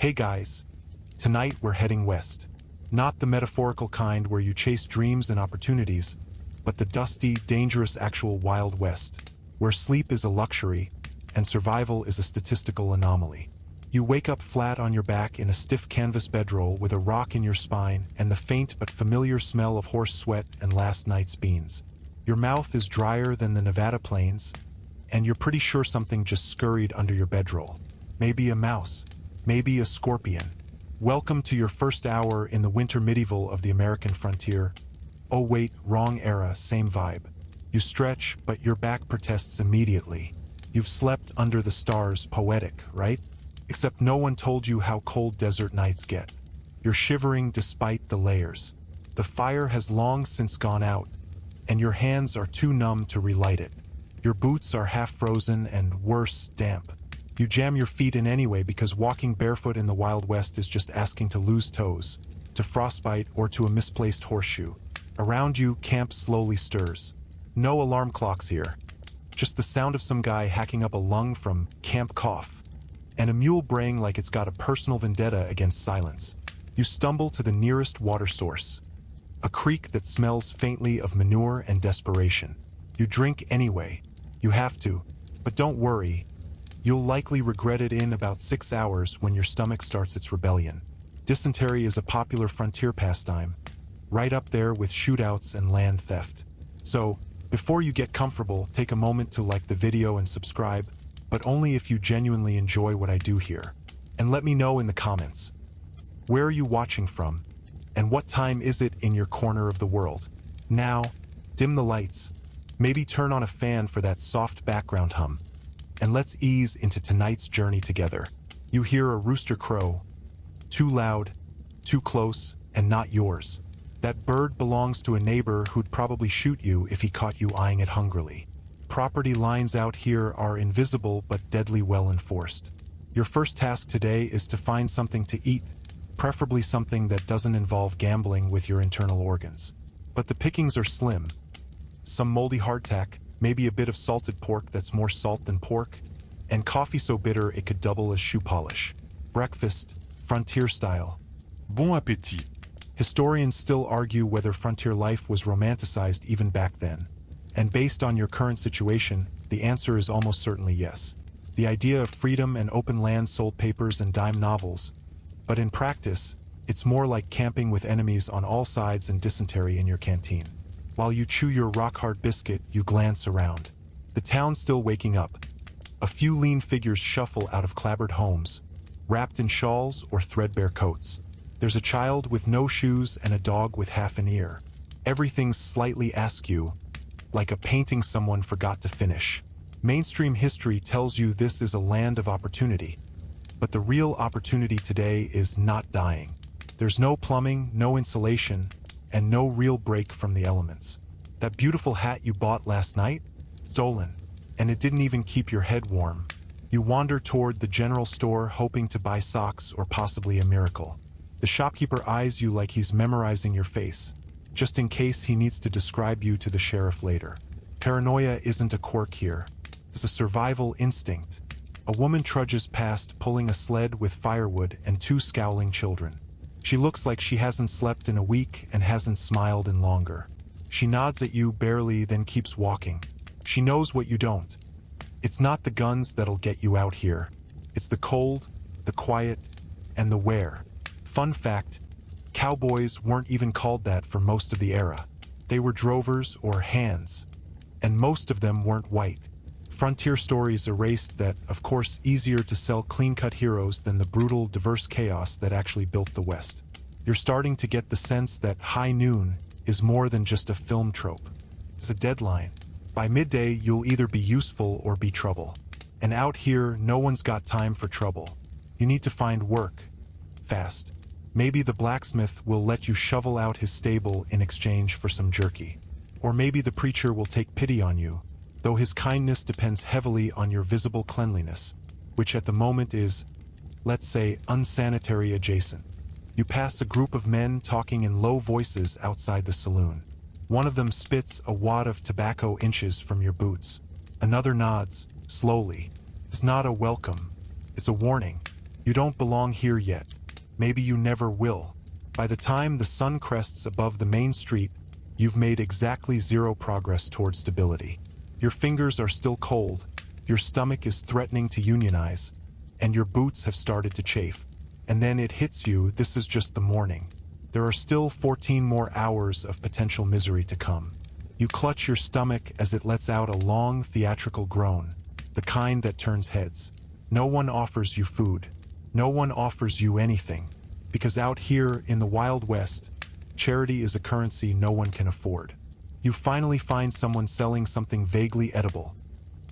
Hey guys, tonight we're heading west. Not the metaphorical kind where you chase dreams and opportunities, but the dusty, dangerous actual Wild West, where sleep is a luxury and survival is a statistical anomaly. You wake up flat on your back in a stiff canvas bedroll with a rock in your spine and the faint but familiar smell of horse sweat and last night's beans. Your mouth is drier than the Nevada plains, and you're pretty sure something just scurried under your bedroll. Maybe a mouse, maybe a scorpion. Welcome to your first hour in the winter medieval of the American frontier. Oh wait, wrong era, same vibe. You stretch, but your back protests immediately. You've slept under the stars, poetic, right? Except no one told you how cold desert nights get. You're shivering despite the layers. The fire has long since gone out, and your hands are too numb to relight it. Your boots are half frozen and, worse, damp. You jam your feet in anyway because walking barefoot in the Wild West is just asking to lose toes, to frostbite, or to a misplaced horseshoe. Around you, camp slowly stirs. No alarm clocks here. Just the sound of some guy hacking up a lung from camp cough, and a mule braying like it's got a personal vendetta against silence. You stumble to the nearest water source, a creek that smells faintly of manure and desperation. You drink anyway. You have to, but don't worry. You'll likely regret it in about 6 hours when your stomach starts its rebellion. Dysentery is a popular frontier pastime, right up there with shootouts and land theft. So, before you get comfortable, take a moment to like the video and subscribe, but only if you genuinely enjoy what I do here. And let me know in the comments. Where are you watching from? And what time is it in your corner of the world? Now, dim the lights. Maybe turn on a fan for that soft background hum. And let's ease into tonight's journey together. You hear a rooster crow. Too loud, too close, and not yours. That bird belongs to a neighbor who'd probably shoot you if he caught you eyeing it hungrily. Property lines out here are invisible but deadly well enforced. Your first task today is to find something to eat, preferably something that doesn't involve gambling with your internal organs. But the pickings are slim. Some moldy hardtack, maybe a bit of salted pork that's more salt than pork, and coffee so bitter it could double as shoe polish. Breakfast, frontier style. Bon appétit. Historians still argue whether frontier life was romanticized even back then. And based on your current situation, the answer is almost certainly yes. The idea of freedom and open land sold papers and dime novels. But in practice, it's more like camping with enemies on all sides and dysentery in your canteen. While you chew your rock-hard biscuit, you glance around. The town's still waking up. A few lean figures shuffle out of clapboard homes, wrapped in shawls or threadbare coats. There's a child with no shoes and a dog with half an ear. Everything's slightly askew, like a painting someone forgot to finish. Mainstream history tells you this is a land of opportunity. But the real opportunity today is not dying. There's no plumbing, no insulation, and no real break from the elements. That beautiful hat you bought last night? Stolen. And it didn't even keep your head warm. You wander toward the general store hoping to buy socks or possibly a miracle. The shopkeeper eyes you like he's memorizing your face, just in case he needs to describe you to the sheriff later. Paranoia isn't a quirk here. It's a survival instinct. A woman trudges past pulling a sled with firewood and 2 scowling children. She looks like she hasn't slept in a week and hasn't smiled in longer. She nods at you barely, then keeps walking. She knows what you don't. It's not the guns that'll get you out here. It's the cold, the quiet, and the where. Fun fact, cowboys weren't even called that for most of the era. They were drovers or hands, and most of them weren't white. Frontier stories erased that, of course, easier to sell clean-cut heroes than the brutal, diverse chaos that actually built the West. You're starting to get the sense that high noon is more than just a film trope. It's a deadline. By midday, you'll either be useful or be trouble. And out here, no one's got time for trouble. You need to find work. Fast. Maybe the blacksmith will let you shovel out his stable in exchange for some jerky. Or maybe the preacher will take pity on you, though his kindness depends heavily on your visible cleanliness, which at the moment is, let's say, unsanitary adjacent. You pass a group of men talking in low voices outside the saloon. One of them spits a wad of tobacco inches from your boots. Another nods, slowly. It's not a welcome. It's a warning. You don't belong here yet. Maybe you never will. By the time the sun crests above the main street, you've made exactly zero progress toward stability. Your fingers are still cold, your stomach is threatening to unionize, and your boots have started to chafe. And then it hits you, this is just the morning. There are still 14 more hours of potential misery to come. You clutch your stomach as it lets out a long theatrical groan, the kind that turns heads. No one offers you food. No one offers you anything. Because out here in the Wild West, charity is a currency no one can afford. You finally find someone selling something vaguely edible.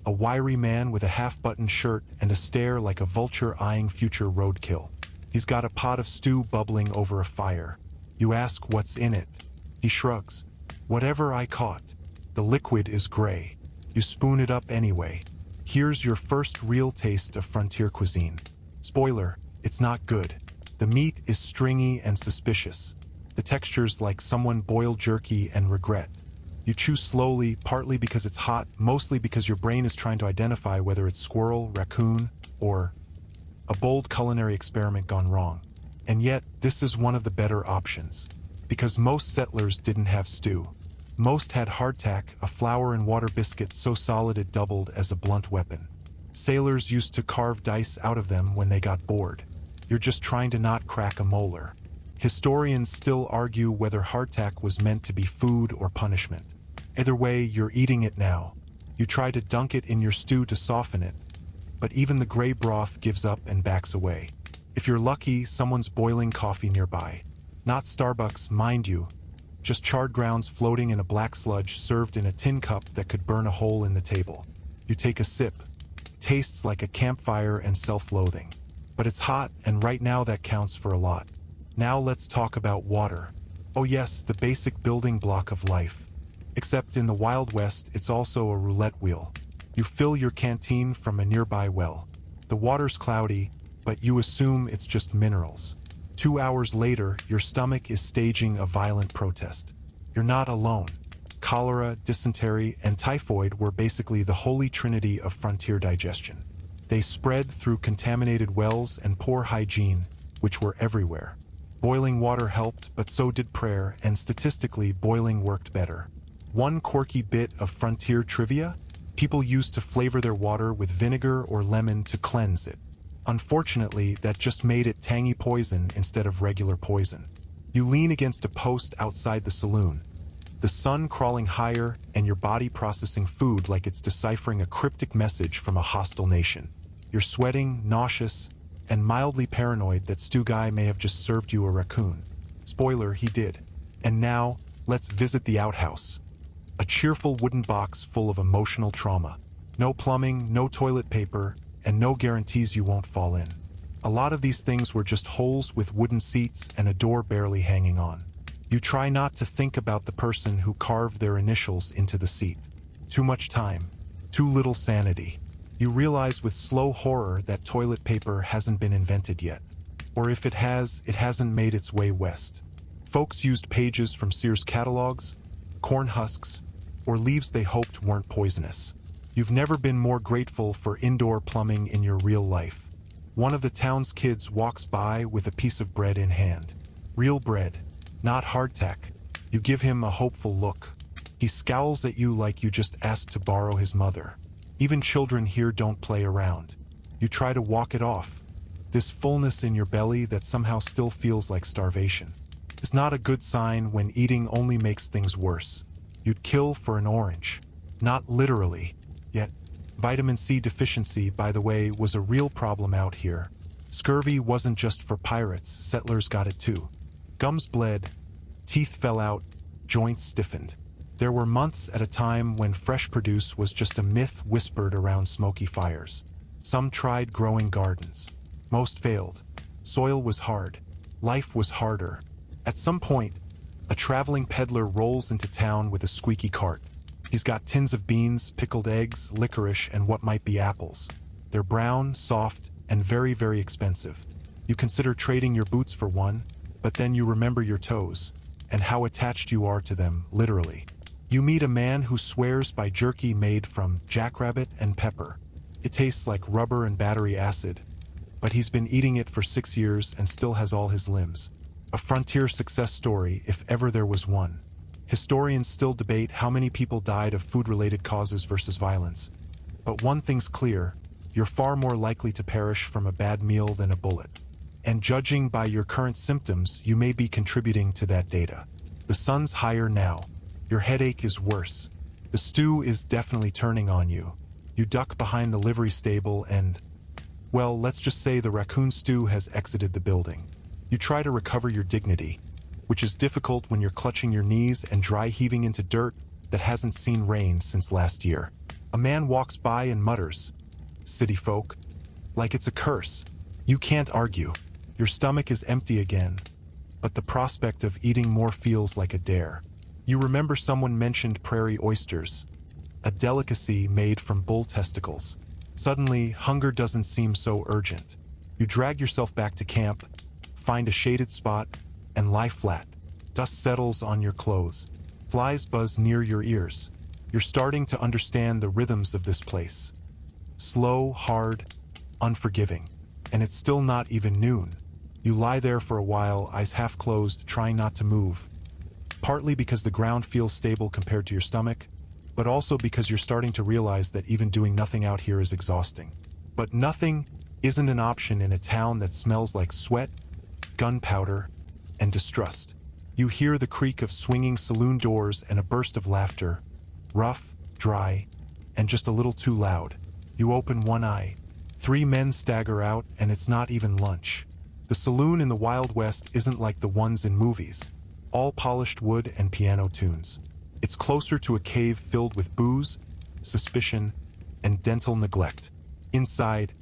A wiry man with a half-buttoned shirt and a stare like a vulture eyeing future roadkill. He's got a pot of stew bubbling over a fire. You ask what's in it. He shrugs. Whatever I caught. The liquid is gray. You spoon it up anyway. Here's your first real taste of frontier cuisine. Spoiler, it's not good. The meat is stringy and suspicious. The texture's like someone boiled jerky and regret. You chew slowly, partly because it's hot, mostly because your brain is trying to identify whether it's squirrel, raccoon, or a bold culinary experiment gone wrong. And yet, this is one of the better options. Because most settlers didn't have stew. Most had hardtack, a flour and water biscuit so solid it doubled as a blunt weapon. Sailors used to carve dice out of them when they got bored. You're just trying to not crack a molar. Historians still argue whether hardtack was meant to be food or punishment. Either way, you're eating it now. You try to dunk it in your stew to soften it, but even the gray broth gives up and backs away. If you're lucky, someone's boiling coffee nearby. Not Starbucks, mind you. Just charred grounds floating in a black sludge served in a tin cup that could burn a hole in the table. You take a sip. It tastes like a campfire and self-loathing. But it's hot, and right now that counts for a lot. Now let's talk about water. Oh yes, the basic building block of life. Except in the Wild West, it's also a roulette wheel. You fill your canteen from a nearby well. The water's cloudy, but you assume it's just minerals. 2 hours later, your stomach is staging a violent protest. You're not alone. Cholera, dysentery, and typhoid were basically the holy trinity of frontier digestion. They spread through contaminated wells and poor hygiene, which were everywhere. Boiling water helped, but so did prayer, and statistically, boiling worked better. One quirky bit of frontier trivia: people used to flavor their water with vinegar or lemon to cleanse it. Unfortunately, that just made it tangy poison instead of regular poison. You lean against a post outside the saloon, the sun crawling higher and your body processing food like it's deciphering a cryptic message from a hostile nation. You're sweating, nauseous, and mildly paranoid that Stew Guy may have just served you a raccoon. Spoiler, he did. And now, let's visit the outhouse. A cheerful wooden box full of emotional trauma. No plumbing, no toilet paper, and no guarantees you won't fall in. A lot of these things were just holes with wooden seats and a door barely hanging on. You try not to think about the person who carved their initials into the seat. Too much time. Too little sanity. You realize with slow horror that toilet paper hasn't been invented yet. Or if it has, it hasn't made its way west. Folks used pages from Sears catalogs, corn husks, or leaves they hoped weren't poisonous. You've never been more grateful for indoor plumbing in your real life. One of the town's kids walks by with a piece of bread in hand. Real bread, not hardtack. You give him a hopeful look. He scowls at you like you just asked to borrow his mother. Even children here don't play around. You try to walk it off. This fullness in your belly that somehow still feels like starvation. It's not a good sign when eating only makes things worse. You'd kill for an orange. Not literally. Yet, vitamin C deficiency, by the way, was a real problem out here. Scurvy wasn't just for pirates, settlers got it too. Gums bled, teeth fell out, joints stiffened. There were months at a time when fresh produce was just a myth whispered around smoky fires. Some tried growing gardens. Most failed. Soil was hard. Life was harder. At some point, a traveling peddler rolls into town with a squeaky cart. He's got tins of beans, pickled eggs, licorice, and what might be apples. They're brown, soft, and very, very expensive. You consider trading your boots for one, but then you remember your toes, and how attached you are to them, literally. You meet a man who swears by jerky made from jackrabbit and pepper. It tastes like rubber and battery acid, but he's been eating it for 6 years and still has all his limbs. A frontier success story, if ever there was one. Historians still debate how many people died of food-related causes versus violence. But one thing's clear, you're far more likely to perish from a bad meal than a bullet. And judging by your current symptoms, you may be contributing to that data. The sun's higher now. Your headache is worse. The stew is definitely turning on you. You duck behind the livery stable and, well, let's just say the raccoon stew has exited the building. You try to recover your dignity, which is difficult when you're clutching your knees and dry heaving into dirt that hasn't seen rain since last year. A man walks by and mutters, "City folk," like it's a curse. You can't argue. Your stomach is empty again, but the prospect of eating more feels like a dare. You remember someone mentioned prairie oysters, a delicacy made from bull testicles. Suddenly, hunger doesn't seem so urgent. You drag yourself back to camp, find a shaded spot, and lie flat. Dust settles on your clothes. Flies buzz near your ears. You're starting to understand the rhythms of this place. Slow, hard, unforgiving. And it's still not even noon. You lie there for a while, eyes half closed, trying not to move. Partly because the ground feels stable compared to your stomach, but also because you're starting to realize that even doing nothing out here is exhausting. But nothing isn't an option in a town that smells like sweat, gunpowder, and distrust. You hear the creak of swinging saloon doors and a burst of laughter, rough, dry, and just a little too loud. You open one eye. 3 men stagger out, and it's not even lunch. The saloon in the Wild West isn't like the ones in movies, all polished wood and piano tunes. It's closer to a cave filled with booze, suspicion, and dental neglect. Inside,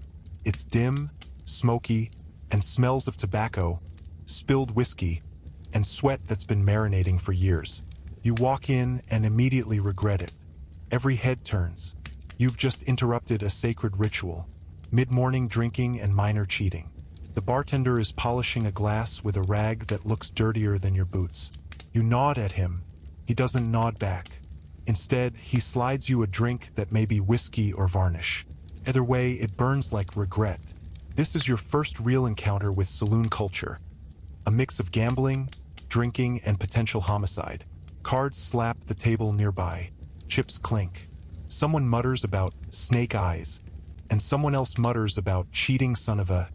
it's dim, smoky, and smells of tobacco, spilled whiskey, and sweat that's been marinating for years. You walk in and immediately regret it. Every head turns. You've just interrupted a sacred ritual, mid-morning drinking and minor cheating. The bartender is polishing a glass with a rag that looks dirtier than your boots. You nod at him. He doesn't nod back. Instead, he slides you a drink that may be whiskey or varnish. Either way, it burns like regret. This is your first real encounter with saloon culture. A mix of gambling, drinking, and potential homicide. Cards slap the table nearby. Chips clink. Someone mutters about snake eyes, and someone else mutters about cheating son of a...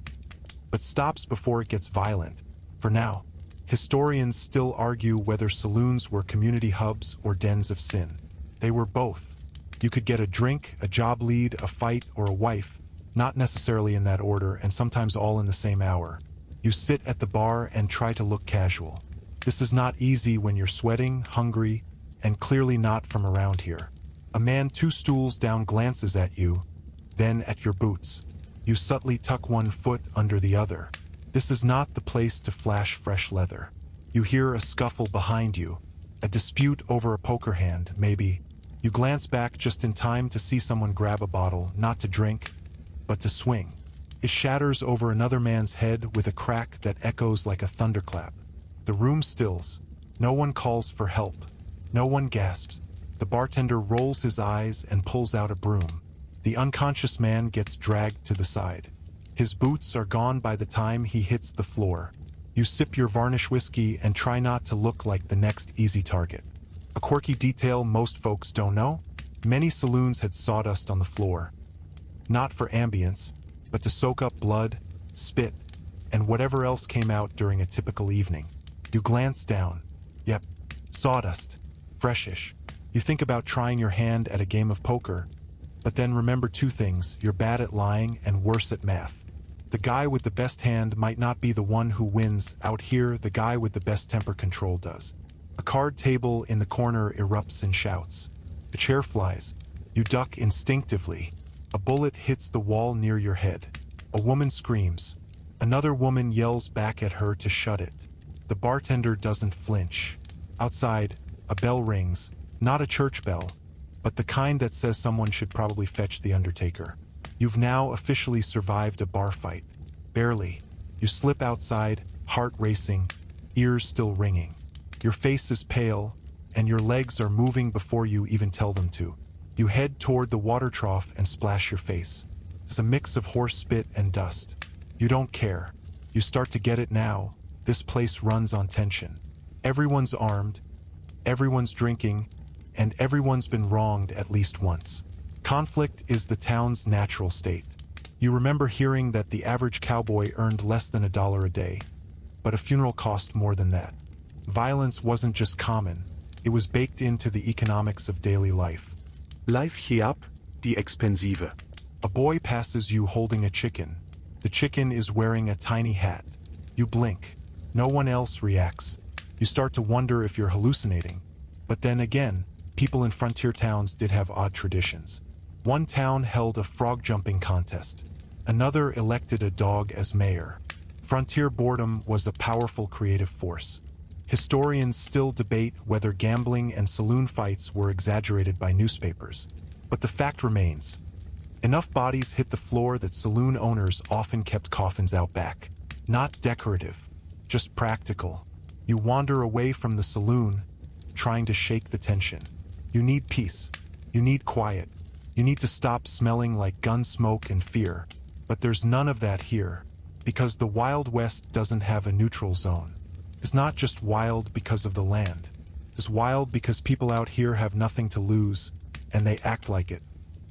but stops before it gets violent. For now, historians still argue whether saloons were community hubs or dens of sin. They were both. You could get a drink, a job lead, a fight, or a wife, not necessarily in that order, and sometimes all in the same hour. You sit at the bar and try to look casual. This is not easy when you're sweating, hungry, and clearly not from around here. A man 2 stools down glances at you, then at your boots. You subtly tuck one foot under the other. This is not the place to flash fresh leather. You hear a scuffle behind you, a dispute over a poker hand, maybe. You glance back just in time to see someone grab a bottle, not to drink, but to swing. It shatters over another man's head with a crack that echoes like a thunderclap. The room stills. No one calls for help. No one gasps. The bartender rolls his eyes and pulls out a broom. The unconscious man gets dragged to the side. His boots are gone by the time he hits the floor. You sip your varnish whiskey and try not to look like the next easy target. A quirky detail most folks don't know? Many saloons had sawdust on the floor. Not for ambience, but to soak up blood, spit, and whatever else came out during a typical evening. You glance down. Yep, sawdust. Freshish. You think about trying your hand at a game of poker, but then remember 2 things: you're bad at lying and worse at math. The guy with the best hand might not be the one who wins. Out here, the guy with the best temper control does. A card table in the corner erupts in shouts. A chair flies. You duck instinctively. A bullet hits the wall near your head. A woman screams. Another woman yells back at her to shut it. The bartender doesn't flinch. Outside, a bell rings. Not a church bell, but the kind that says someone should probably fetch the undertaker. You've now officially survived a bar fight. Barely. You slip outside, heart racing, ears still ringing. Your face is pale, and your legs are moving before you even tell them to. You head toward the water trough and splash your face. It's a mix of horse spit and dust. You don't care. You start to get it now. This place runs on tension. Everyone's armed, everyone's drinking, and everyone's been wronged at least once. Conflict is the town's natural state. You remember hearing that the average cowboy earned less than $1 a day, but a funeral cost more than that. Violence wasn't just common, it was baked into the economics of daily life. Life hier ab, die Expensive. A boy passes you holding a chicken. The chicken is wearing a tiny hat. You blink. No one else reacts. You start to wonder if you're hallucinating. But then again, people in frontier towns did have odd traditions. One town held a frog jumping contest. Another elected a dog as mayor. Frontier boredom was a powerful creative force. Historians still debate whether gambling and saloon fights were exaggerated by newspapers. But the fact remains. Enough bodies hit the floor that saloon owners often kept coffins out back. Not decorative, just practical. You wander away from the saloon, trying to shake the tension. You need peace. You need quiet. You need to stop smelling like gun smoke and fear. But there's none of that here, because the Wild West doesn't have a neutral zone. It's not just wild because of the land. It's wild because people out here have nothing to lose, and they act like it.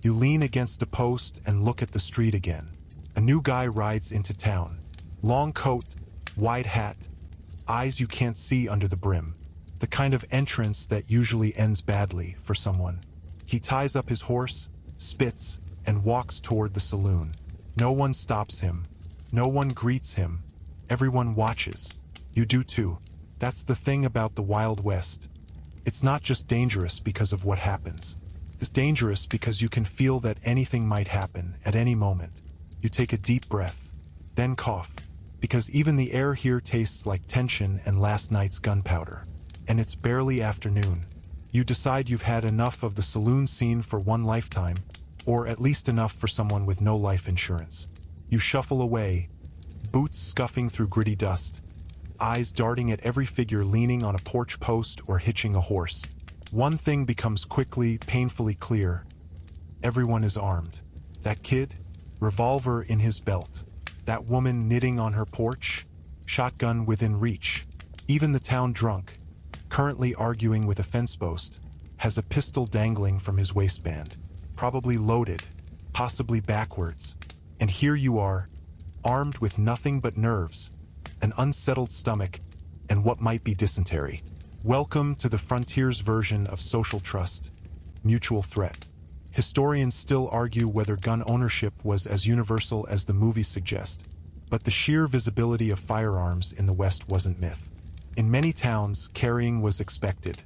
You lean against a post and look at the street again. A new guy rides into town. Long coat, wide hat, eyes you can't see under the brim. The kind of entrance that usually ends badly for someone. He ties up his horse, spits, and walks toward the saloon. No one stops him. No one greets him. Everyone watches. You do too. That's the thing about the Wild West. It's not just dangerous because of what happens. It's dangerous because you can feel that anything might happen at any moment. You take a deep breath, then cough, because even the air here tastes like tension and last night's gunpowder. And it's barely afternoon. You decide you've had enough of the saloon scene for one lifetime, or at least enough for someone with no life insurance. You shuffle away, boots scuffing through gritty dust, eyes darting at every figure leaning on a porch post or hitching a horse. One thing becomes quickly, painfully clear. Everyone is armed. That kid, revolver in his belt. That woman knitting on her porch, shotgun within reach. Even the town drunk, currently arguing with a fence post, has a pistol dangling from his waistband. Probably loaded, possibly backwards. And here you are, armed with nothing but nerves, an unsettled stomach, and what might be dysentery. Welcome to the frontier's version of social trust, mutual threat. Historians still argue whether gun ownership was as universal as the movies suggest, but the sheer visibility of firearms in the West wasn't myth. In many towns, carrying was expected.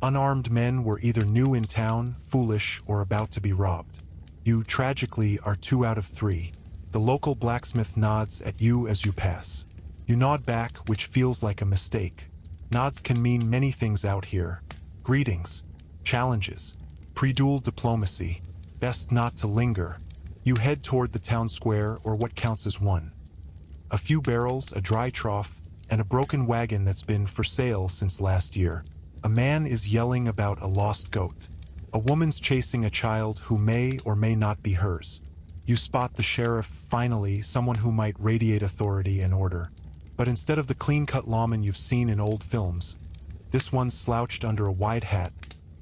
Unarmed men were either new in town, foolish, or about to be robbed. You, tragically, are 2 out of 3. The local blacksmith nods at you as you pass. You nod back, which feels like a mistake. Nods can mean many things out here. Greetings, challenges, pre-duel diplomacy. Best not to linger. You head toward the town square, or what counts as one. A few barrels, a dry trough, and a broken wagon that's been for sale since last year. A man is yelling about a lost goat. A woman's chasing a child who may or may not be hers. You spot the sheriff, finally, someone who might radiate authority and order. But instead of the clean-cut lawman you've seen in old films, this one's slouched under a wide hat,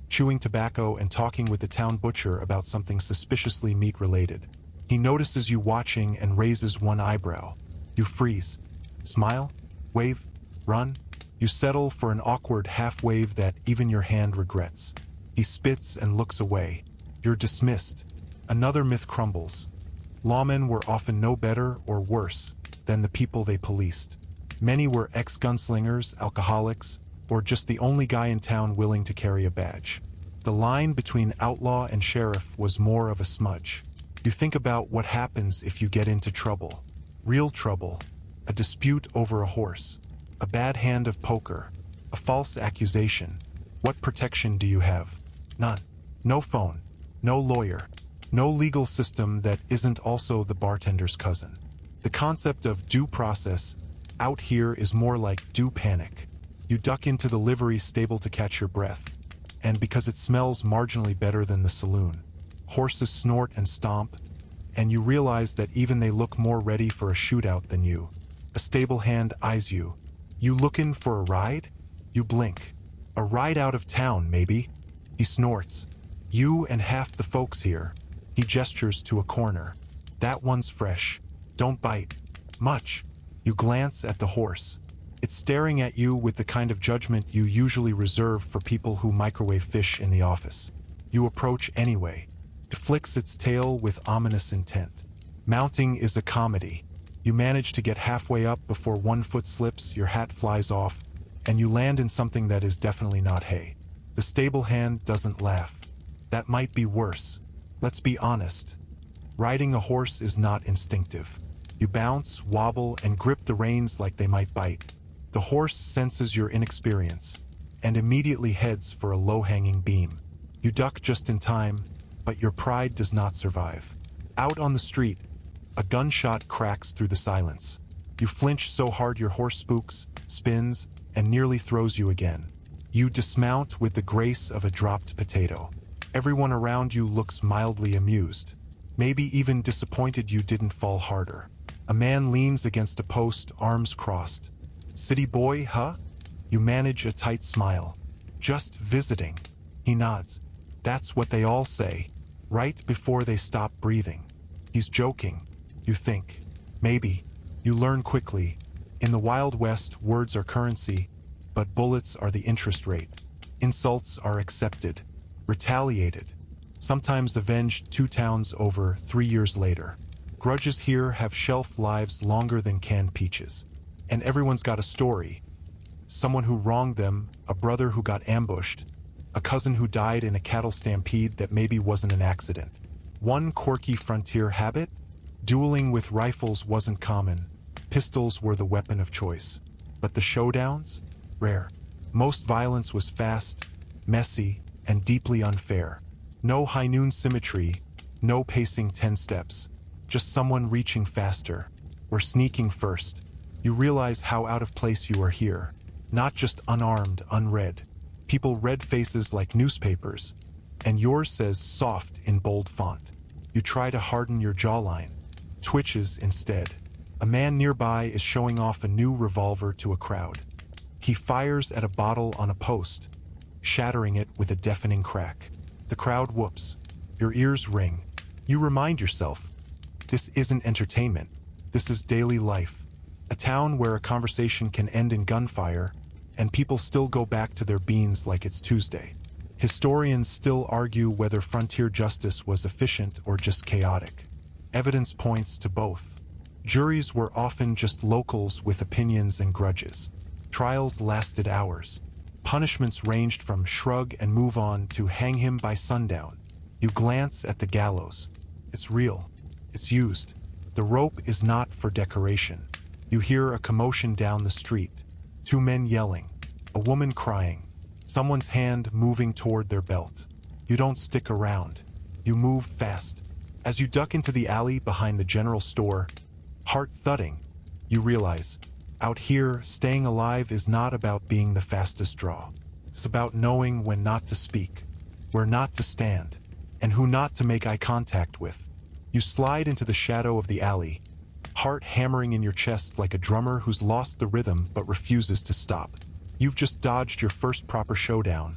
chewing tobacco and talking with the town butcher about something suspiciously meat-related. He notices you watching and raises one eyebrow. You freeze. Smile? Wave? Run? You settle for an awkward half-wave that even your hand regrets. He spits and looks away. You're dismissed. Another myth crumbles. Lawmen were often no better or worse than the people they policed. Many were ex-gunslingers, alcoholics, or just the only guy in town willing to carry a badge. The line between outlaw and sheriff was more of a smudge. You think about what happens if you get into trouble. Real trouble. A dispute over a horse. A bad hand of poker. A false accusation. What protection do you have? None. No phone. No lawyer. No legal system that isn't also the bartender's cousin. The concept of due process out here is more like due panic. You duck into the livery stable to catch your breath, and because it smells marginally better than the saloon. Horses snort and stomp, and you realize that even they look more ready for a shootout than you. A stable hand eyes you. You lookin' for a ride? You blink. A ride out of town, maybe? He snorts. You and half the folks here. He gestures to a corner. That one's fresh. Don't bite. Much. You glance at the horse. It's staring at you with the kind of judgment you usually reserve for people who microwave fish in the office. You approach anyway. It flicks its tail with ominous intent. Mounting is a comedy. You manage to get halfway up before one foot slips, your hat flies off, and you land in something that is definitely not hay. The stable hand doesn't laugh. That might be worse. Let's be honest. Riding a horse is not instinctive. You bounce, wobble, and grip the reins like they might bite. The horse senses your inexperience and immediately heads for a low-hanging beam. You duck just in time, but your pride does not survive. Out on the street, a gunshot cracks through the silence. You flinch so hard your horse spooks, spins, and nearly throws you again. You dismount with the grace of a dropped potato. Everyone around you looks mildly amused, maybe even disappointed you didn't fall harder. A man leans against a post, arms crossed. City boy, huh? You manage a tight smile. Just visiting. He nods. That's what they all say, right before they stop breathing. He's joking. You think. Maybe. You learn quickly. In the Wild West, words are currency, but bullets are the interest rate. Insults are accepted, retaliated, sometimes avenged 2 towns over 3 years later. Grudges here have shelf lives longer than canned peaches. And everyone's got a story. Someone who wronged them, a brother who got ambushed, a cousin who died in a cattle stampede that maybe wasn't an accident. One quirky frontier habit? Dueling with rifles wasn't common. Pistols were the weapon of choice. But the showdowns? Rare. Most violence was fast, messy, and deeply unfair. No high noon symmetry, no pacing 10 steps. Just someone reaching faster, or sneaking first. You realize how out of place you are here. Not just unarmed, unread. People read faces like newspapers, and yours says soft in bold font. You try to harden your jawline. Twitches instead. A man nearby is showing off a new revolver to a crowd. He fires at a bottle on a post, shattering it with a deafening crack. The crowd whoops. Your ears ring. You remind yourself, this isn't entertainment. This is daily life. A town where a conversation can end in gunfire, and people still go back to their beans like it's Tuesday. Historians still argue whether frontier justice was efficient or just chaotic. Evidence points to both. Juries were often just locals with opinions and grudges. Trials lasted hours. Punishments ranged from shrug and move on to hang him by sundown. You glance at the gallows. It's real. It's used. The rope is not for decoration. You hear a commotion down the street. 2 men yelling. A woman crying. Someone's hand moving toward their belt. You don't stick around. You move fast. As you duck into the alley behind the general store, heart thudding, you realize, out here, staying alive is not about being the fastest draw. It's about knowing when not to speak, where not to stand, and who not to make eye contact with. You slide into the shadow of the alley, heart hammering in your chest like a drummer who's lost the rhythm but refuses to stop. You've just dodged your first proper showdown,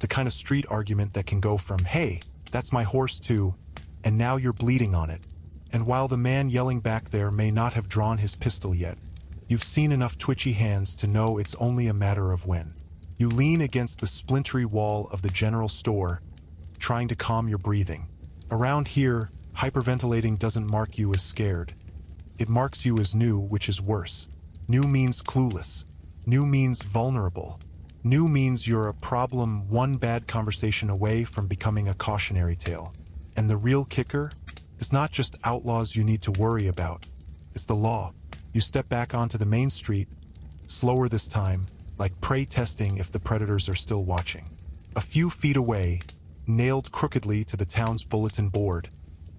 the kind of street argument that can go from, hey, that's my horse too, and now you're bleeding on it. And while the man yelling back there may not have drawn his pistol yet, you've seen enough twitchy hands to know it's only a matter of when. You lean against the splintery wall of the general store, trying to calm your breathing. Around here, hyperventilating doesn't mark you as scared. It marks you as new, which is worse. New means clueless. New means vulnerable. New means you're a problem one bad conversation away from becoming a cautionary tale. And the real kicker? It's not just outlaws you need to worry about. It's the law. You step back onto the main street, slower this time, like prey testing if the predators are still watching. A few feet away, nailed crookedly to the town's bulletin board,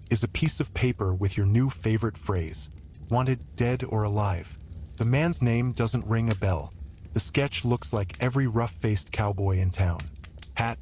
is a piece of paper with your new favorite phrase, wanted dead or alive. The man's name doesn't ring a bell. The sketch looks like every rough-faced cowboy in town. Hat,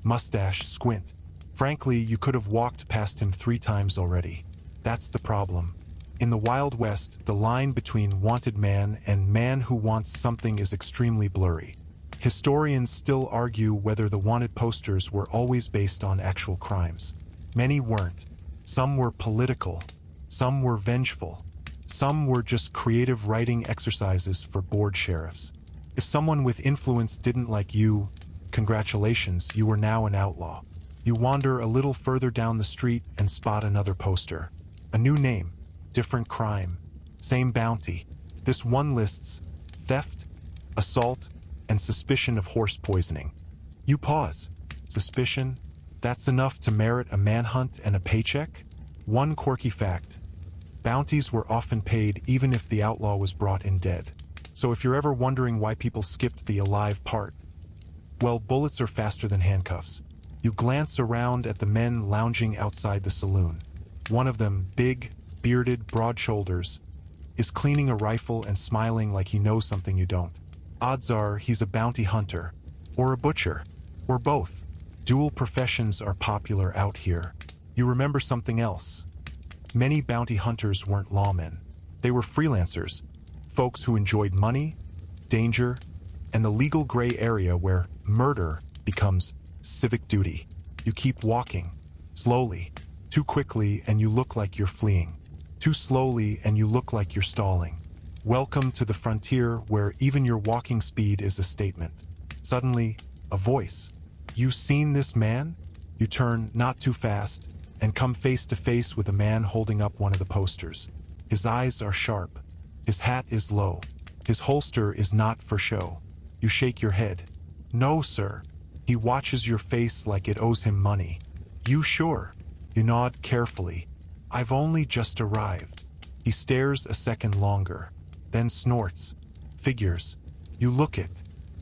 mustache, squint. Frankly, you could have walked past him 3 times already. That's the problem. In the Wild West, the line between wanted man and man who wants something is extremely blurry. Historians still argue whether the wanted posters were always based on actual crimes. Many weren't. Some were political. Some were vengeful. Some were just creative writing exercises for bored sheriffs. If someone with influence didn't like you, congratulations, you were now an outlaw. You wander a little further down the street and spot another poster. A new name, different crime, same bounty. This one lists theft, assault, and suspicion of horse poisoning. You pause. Suspicion? That's enough to merit a manhunt and a paycheck? One quirky fact. Bounties were often paid even if the outlaw was brought in dead. So if you're ever wondering why people skipped the alive part, well, bullets are faster than handcuffs. You glance around at the men lounging outside the saloon. One of them, big, bearded, broad shoulders, is cleaning a rifle and smiling like he knows something you don't. Odds are he's a bounty hunter, or a butcher, or both. Dual professions are popular out here. You remember something else. Many bounty hunters weren't lawmen. They were freelancers, folks who enjoyed money, danger, and the legal gray area where murder becomes civic duty. You keep walking, slowly, too quickly and you look like you're fleeing. Too slowly and you look like you're stalling. Welcome to the frontier where even your walking speed is a statement. Suddenly, a voice. You seen this man? You turn not too fast and come face to face with a man holding up one of the posters. His eyes are sharp. His hat is low. His holster is not for show. You shake your head. No, sir. He watches your face like it owes him money. You sure? You nod carefully. I've only just arrived. He stares a second longer, then snorts. Figures. You look it.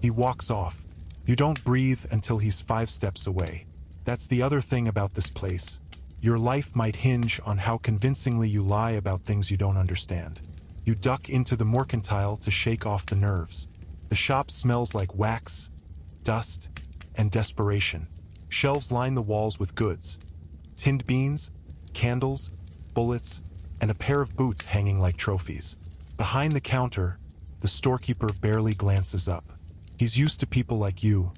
He walks off. You don't breathe until he's 5 steps away. That's the other thing about this place. Your life might hinge on how convincingly you lie about things you don't understand. You duck into the mercantile to shake off the nerves. The shop smells like wax, dust, and desperation. Shelves line the walls with goods. Tinned beans, candles, bullets, and a pair of boots hanging like trophies. Behind the counter, the storekeeper barely glances up. He's used to people like you,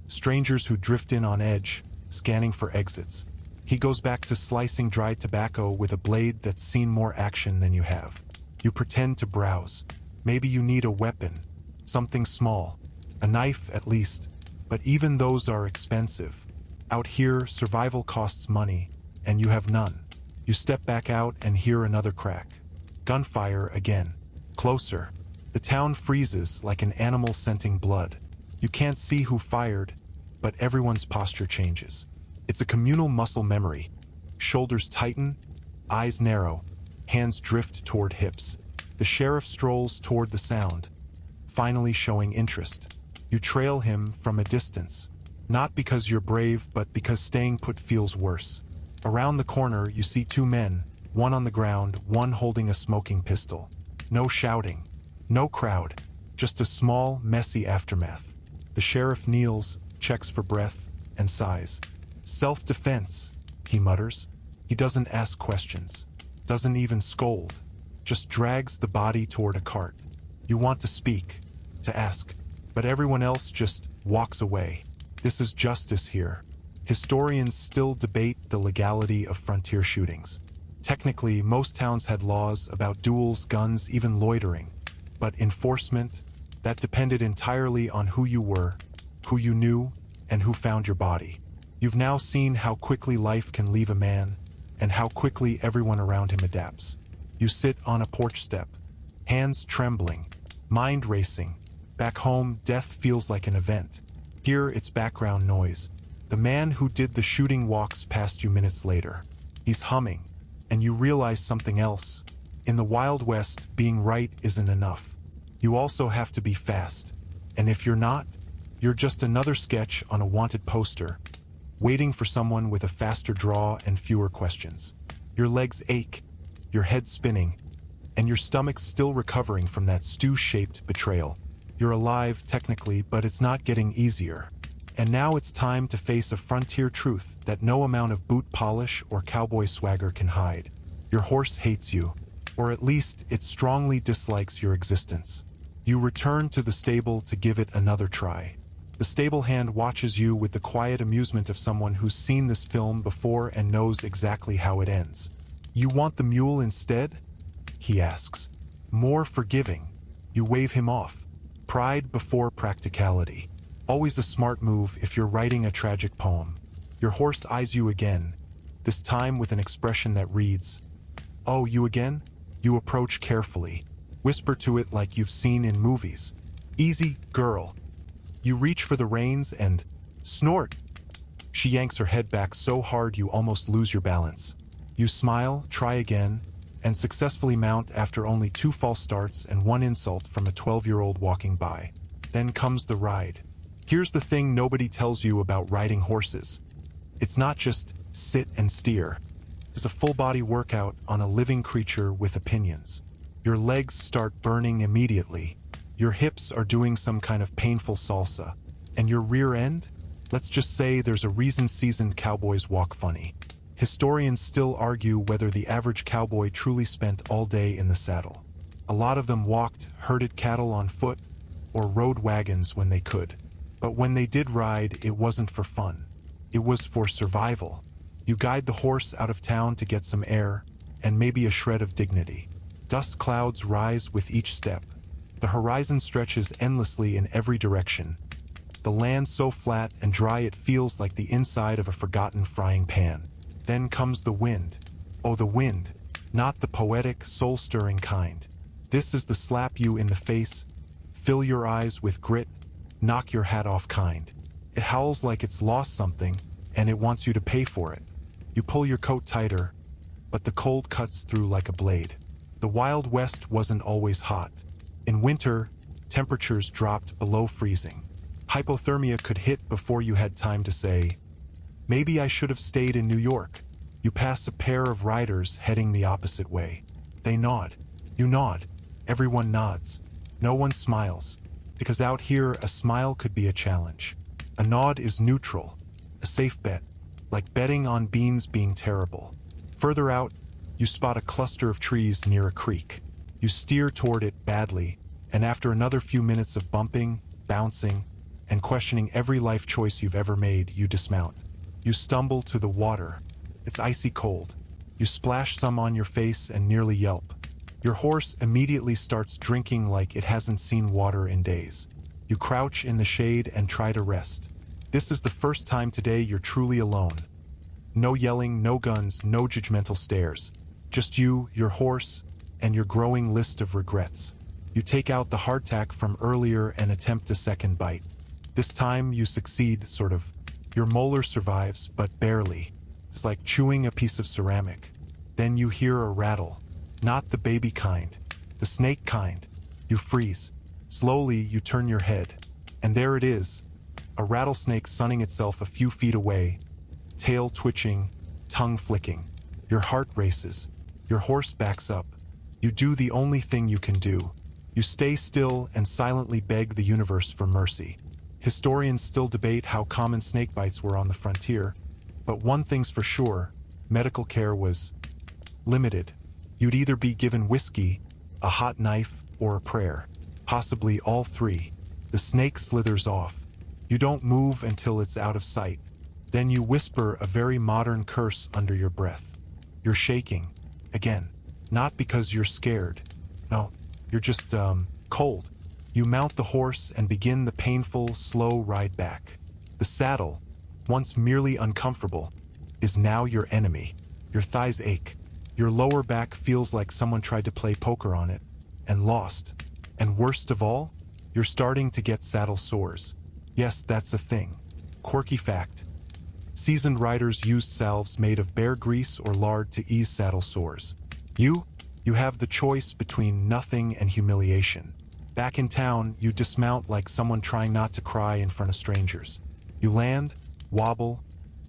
strangers who drift in on edge, scanning for exits. He goes back to slicing dried tobacco with a blade that's seen more action than you have. You pretend to browse. Maybe you need a weapon, something small, a knife at least, but even those are expensive. Out here, survival costs money, and you have none. You step back out and hear another crack. Gunfire again. Closer. The town freezes like an animal scenting blood. You can't see who fired, but everyone's posture changes. It's a communal muscle memory. Shoulders tighten, eyes narrow, hands drift toward hips. The sheriff strolls toward the sound, finally showing interest. You trail him from a distance, not because you're brave, but because staying put feels worse. Around the corner, you see 2 men, one on the ground, one holding a smoking pistol. No shouting, no crowd, just a small, messy aftermath. The sheriff kneels, checks for breath, and sighs. Self-defense, he mutters. He doesn't ask questions, doesn't even scold, just drags the body toward a cart. You want to speak, to ask, but everyone else just walks away. This is justice here. Historians still debate the legality of frontier shootings. Technically, most towns had laws about duels, guns, even loitering. But enforcement, that depended entirely on who you were, who you knew, and who found your body. You've now seen how quickly life can leave a man, and how quickly everyone around him adapts. You sit on a porch step, hands trembling, mind racing. Back home, death feels like an event. Here, it's background noise. The man who did the shooting walks past you minutes later. He's humming, and you realize something else. In the Wild West, being right isn't enough. You also have to be fast. And if you're not, you're just another sketch on a wanted poster, waiting for someone with a faster draw and fewer questions. Your legs ache, your head spinning, and your stomach's still recovering from that stew-shaped betrayal. You're alive, technically, but it's not getting easier. And now it's time to face a frontier truth that no amount of boot polish or cowboy swagger can hide. Your horse hates you, or at least it strongly dislikes your existence. You return to the stable to give it another try. The stable hand watches you with the quiet amusement of someone who's seen this film before and knows exactly how it ends. "You want the mule instead?" he asks. More forgiving. You wave him off. Pride before practicality. Always a smart move if you're writing a tragic poem. Your horse eyes you again, this time with an expression that reads, "Oh, you again?" You approach carefully. Whisper to it like you've seen in movies. "Easy, girl." You reach for the reins and snort. She yanks her head back so hard you almost lose your balance. You smile, try again, and successfully mount after only 2 false starts and 1 insult from a 12-year-old walking by. Then comes the ride. Here's the thing nobody tells you about riding horses. It's not just sit and steer. It's a full-body workout on a living creature with opinions. Your legs start burning immediately. Your hips are doing some kind of painful salsa. And your rear end? Let's just say there's a reason seasoned cowboys walk funny. Historians still argue whether the average cowboy truly spent all day in the saddle. A lot of them walked, herded cattle on foot, or rode wagons when they could. But when they did ride, it wasn't for fun. It was for survival. You guide the horse out of town to get some air, and maybe a shred of dignity. Dust clouds rise with each step. The horizon stretches endlessly in every direction. The land so flat and dry it feels like the inside of a forgotten frying pan. Then comes the wind. Oh, the wind. Not the poetic, soul-stirring kind. This is the slap you in the face, fill your eyes with grit, knock your hat off kind. It howls like it's lost something, and it wants you to pay for it. You pull your coat tighter, but the cold cuts through like a blade. The Wild West wasn't always hot. In winter, temperatures dropped below freezing. Hypothermia could hit before you had time to say, "Maybe I should have stayed in New York." You pass a pair of riders heading the opposite way. They nod. You nod. Everyone nods. No one smiles. Because out here, a smile could be a challenge. A nod is neutral. A safe bet. Like betting on beans being terrible. Further out, you spot a cluster of trees near a creek. You steer toward it badly, and after another few minutes of bumping, bouncing, and questioning every life choice you've ever made, you dismount. You stumble to the water. It's icy cold. You splash some on your face and nearly yelp. Your horse immediately starts drinking like it hasn't seen water in days. You crouch in the shade and try to rest. This is the first time today you're truly alone. No yelling, no guns, no judgmental stares. Just you, your horse, and your growing list of regrets. You take out the hardtack from earlier and attempt a second bite. This time you succeed, sort of. Your molar survives, but barely. It's like chewing a piece of ceramic. Then you hear a rattle. Not the baby kind, the snake kind. You freeze. Slowly you turn your head. And there it is. A rattlesnake sunning itself a few feet away. Tail twitching, tongue flicking. Your heart races. Your horse backs up. You do the only thing you can do. You stay still and silently beg the universe for mercy. Historians still debate how common snake bites were on the frontier, but one thing's for sure, medical care was limited. You'd either be given whiskey, a hot knife, or a prayer. Possibly all three. The snake slithers off. You don't move until it's out of sight. Then you whisper a very modern curse under your breath. You're shaking. Again. Not because you're scared. No, you're just, cold. You mount the horse and begin the painful, slow ride back. The saddle, once merely uncomfortable, is now your enemy. Your thighs ache. Your lower back feels like someone tried to play poker on it, and lost. And worst of all, you're starting to get saddle sores. Yes, that's a thing. Quirky fact. Seasoned riders used salves made of bear grease or lard to ease saddle sores. You have the choice between nothing and humiliation. Back in town, you dismount like someone trying not to cry in front of strangers. You land, wobble,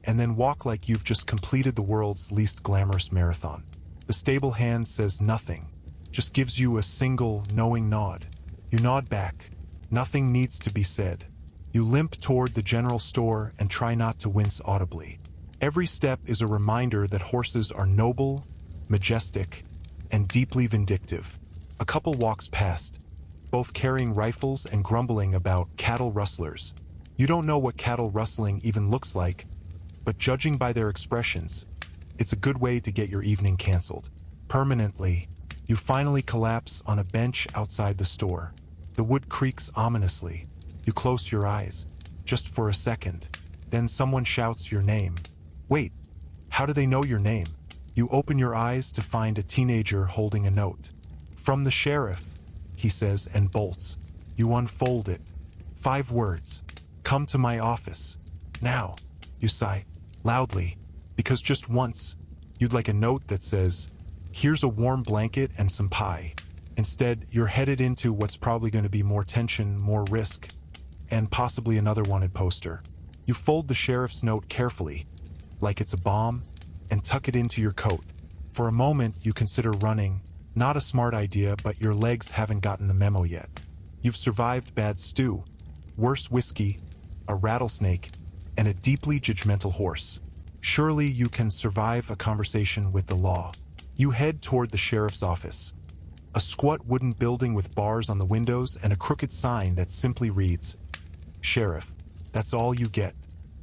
and then walk like you've just completed the world's least glamorous marathon. The stable hand says nothing, just gives you a single, knowing nod. You nod back. Nothing needs to be said. You limp toward the general store and try not to wince audibly. Every step is a reminder that horses are noble, majestic, and deeply vindictive. A couple walks past, both carrying rifles and grumbling about cattle rustlers. You don't know what cattle rustling even looks like, but judging by their expressions, it's a good way to get your evening canceled. Permanently, you finally collapse on a bench outside the store. The wood creaks ominously. You close your eyes, just for a second. Then someone shouts your name. Wait, how do they know your name? You open your eyes to find a teenager holding a note. From the sheriff, he says, and bolts. You unfold it. 5 words. Come to my office. Now. You sigh, loudly, because just once, you'd like a note that says, here's a warm blanket and some pie. Instead, you're headed into what's probably going to be more tension, more risk, and possibly another wanted poster. You fold the sheriff's note carefully, like it's a bomb, and tuck it into your coat. For a moment, you consider running. Not a smart idea, but your legs haven't gotten the memo yet. You've survived bad stew, worse whiskey, a rattlesnake, and a deeply judgmental horse. Surely you can survive a conversation with the law. You head toward the sheriff's office. A squat wooden building with bars on the windows and a crooked sign that simply reads, Sheriff. That's all you get.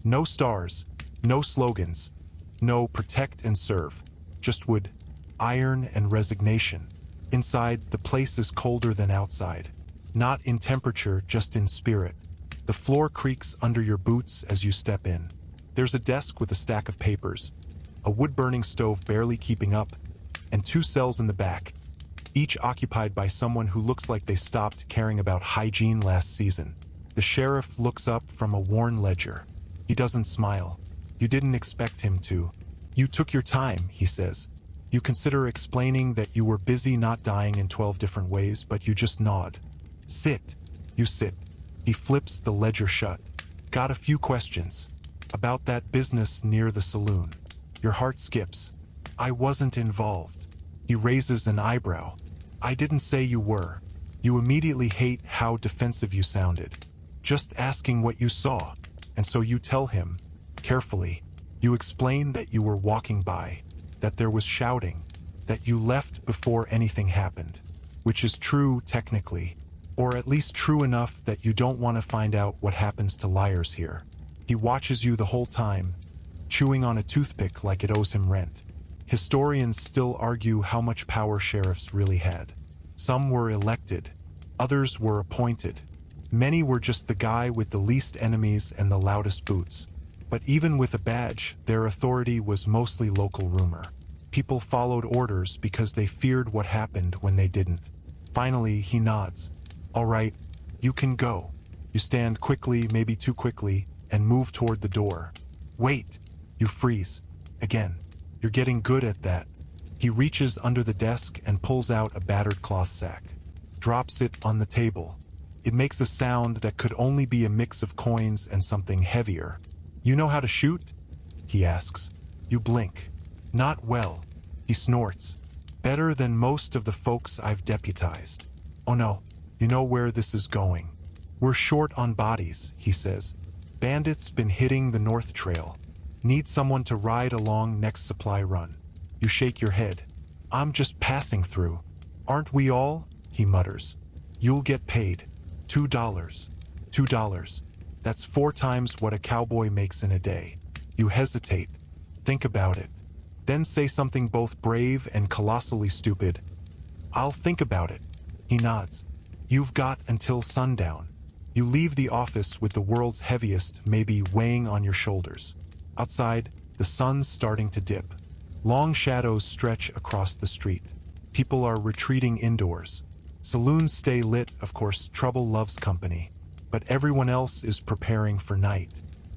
No stars, no slogans, no protect and serve. Just wood, iron, and resignation. Inside, the place is colder than outside. Not in temperature, just in spirit. The floor creaks under your boots as you step in. There's a desk with a stack of papers, a wood-burning stove barely keeping up, and 2 cells in the back, each occupied by someone who looks like they stopped caring about hygiene last season. The sheriff looks up from a worn ledger. He doesn't smile. You didn't expect him to. You took your time, he says. You consider explaining that you were busy not dying in 12 different ways, but you just nod. Sit. You sit. He flips the ledger shut. Got a few questions. About that business near the saloon. Your heart skips. I wasn't involved. He raises an eyebrow. I didn't say you were. You immediately hate how defensive you sounded. Just asking what you saw. And so you tell him, carefully. You explain that you were walking by, that there was shouting, that you left before anything happened. Which is true technically, or at least true enough that you don't want to find out what happens to liars here. He watches you the whole time, chewing on a toothpick like it owes him rent. Historians still argue how much power sheriffs really had. Some were elected, others were appointed. Many were just the guy with the least enemies and the loudest boots. But even with a badge, their authority was mostly local rumor. People followed orders because they feared what happened when they didn't. Finally, he nods. All right, you can go. You stand quickly, maybe too quickly, and move toward the door. Wait! You freeze. Again. You're getting good at that. He reaches under the desk and pulls out a battered cloth sack. Drops it on the table. It makes a sound that could only be a mix of coins and something heavier. You know how to shoot? He asks. You blink. Not well. He snorts. Better than most of the folks I've deputized. Oh no, you know where this is going. We're short on bodies, he says. Bandits been hitting the North Trail. Need someone to ride along next supply run. You shake your head. I'm just passing through. Aren't we all? He mutters. You'll get paid. $2. $2. That's 4 times what a cowboy makes in a day. You hesitate. Think about it. Then say something both brave and colossally stupid. I'll think about it. He nods. You've got until sundown. You leave the office with the world's heaviest maybe weighing on your shoulders. Outside, the sun's starting to dip. Long shadows stretch across the street. People are retreating indoors. Saloons stay lit, of course, trouble loves company. But everyone else is preparing for night.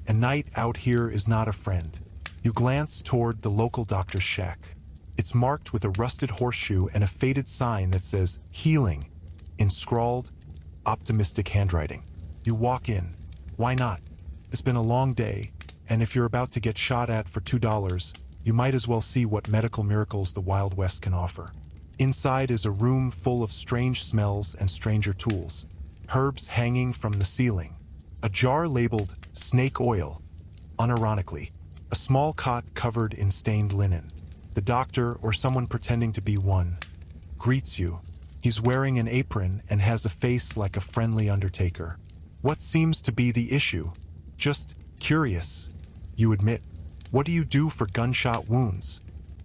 And night out here is not a friend. You glance toward the local doctor's shack. It's marked with a rusted horseshoe and a faded sign that says, Healing, in scrawled, optimistic handwriting. You walk in. Why not? It's been a long day, and if you're about to get shot at for $2, you might as well see what medical miracles the Wild West can offer. Inside is a room full of strange smells and stranger tools. Herbs hanging from the ceiling. A jar labeled snake oil. Unironically, a small cot covered in stained linen. The doctor, or someone pretending to be one, greets you. He's wearing an apron and has a face like a friendly undertaker. What seems to be the issue? Just curious, you admit. What do you do for gunshot wounds?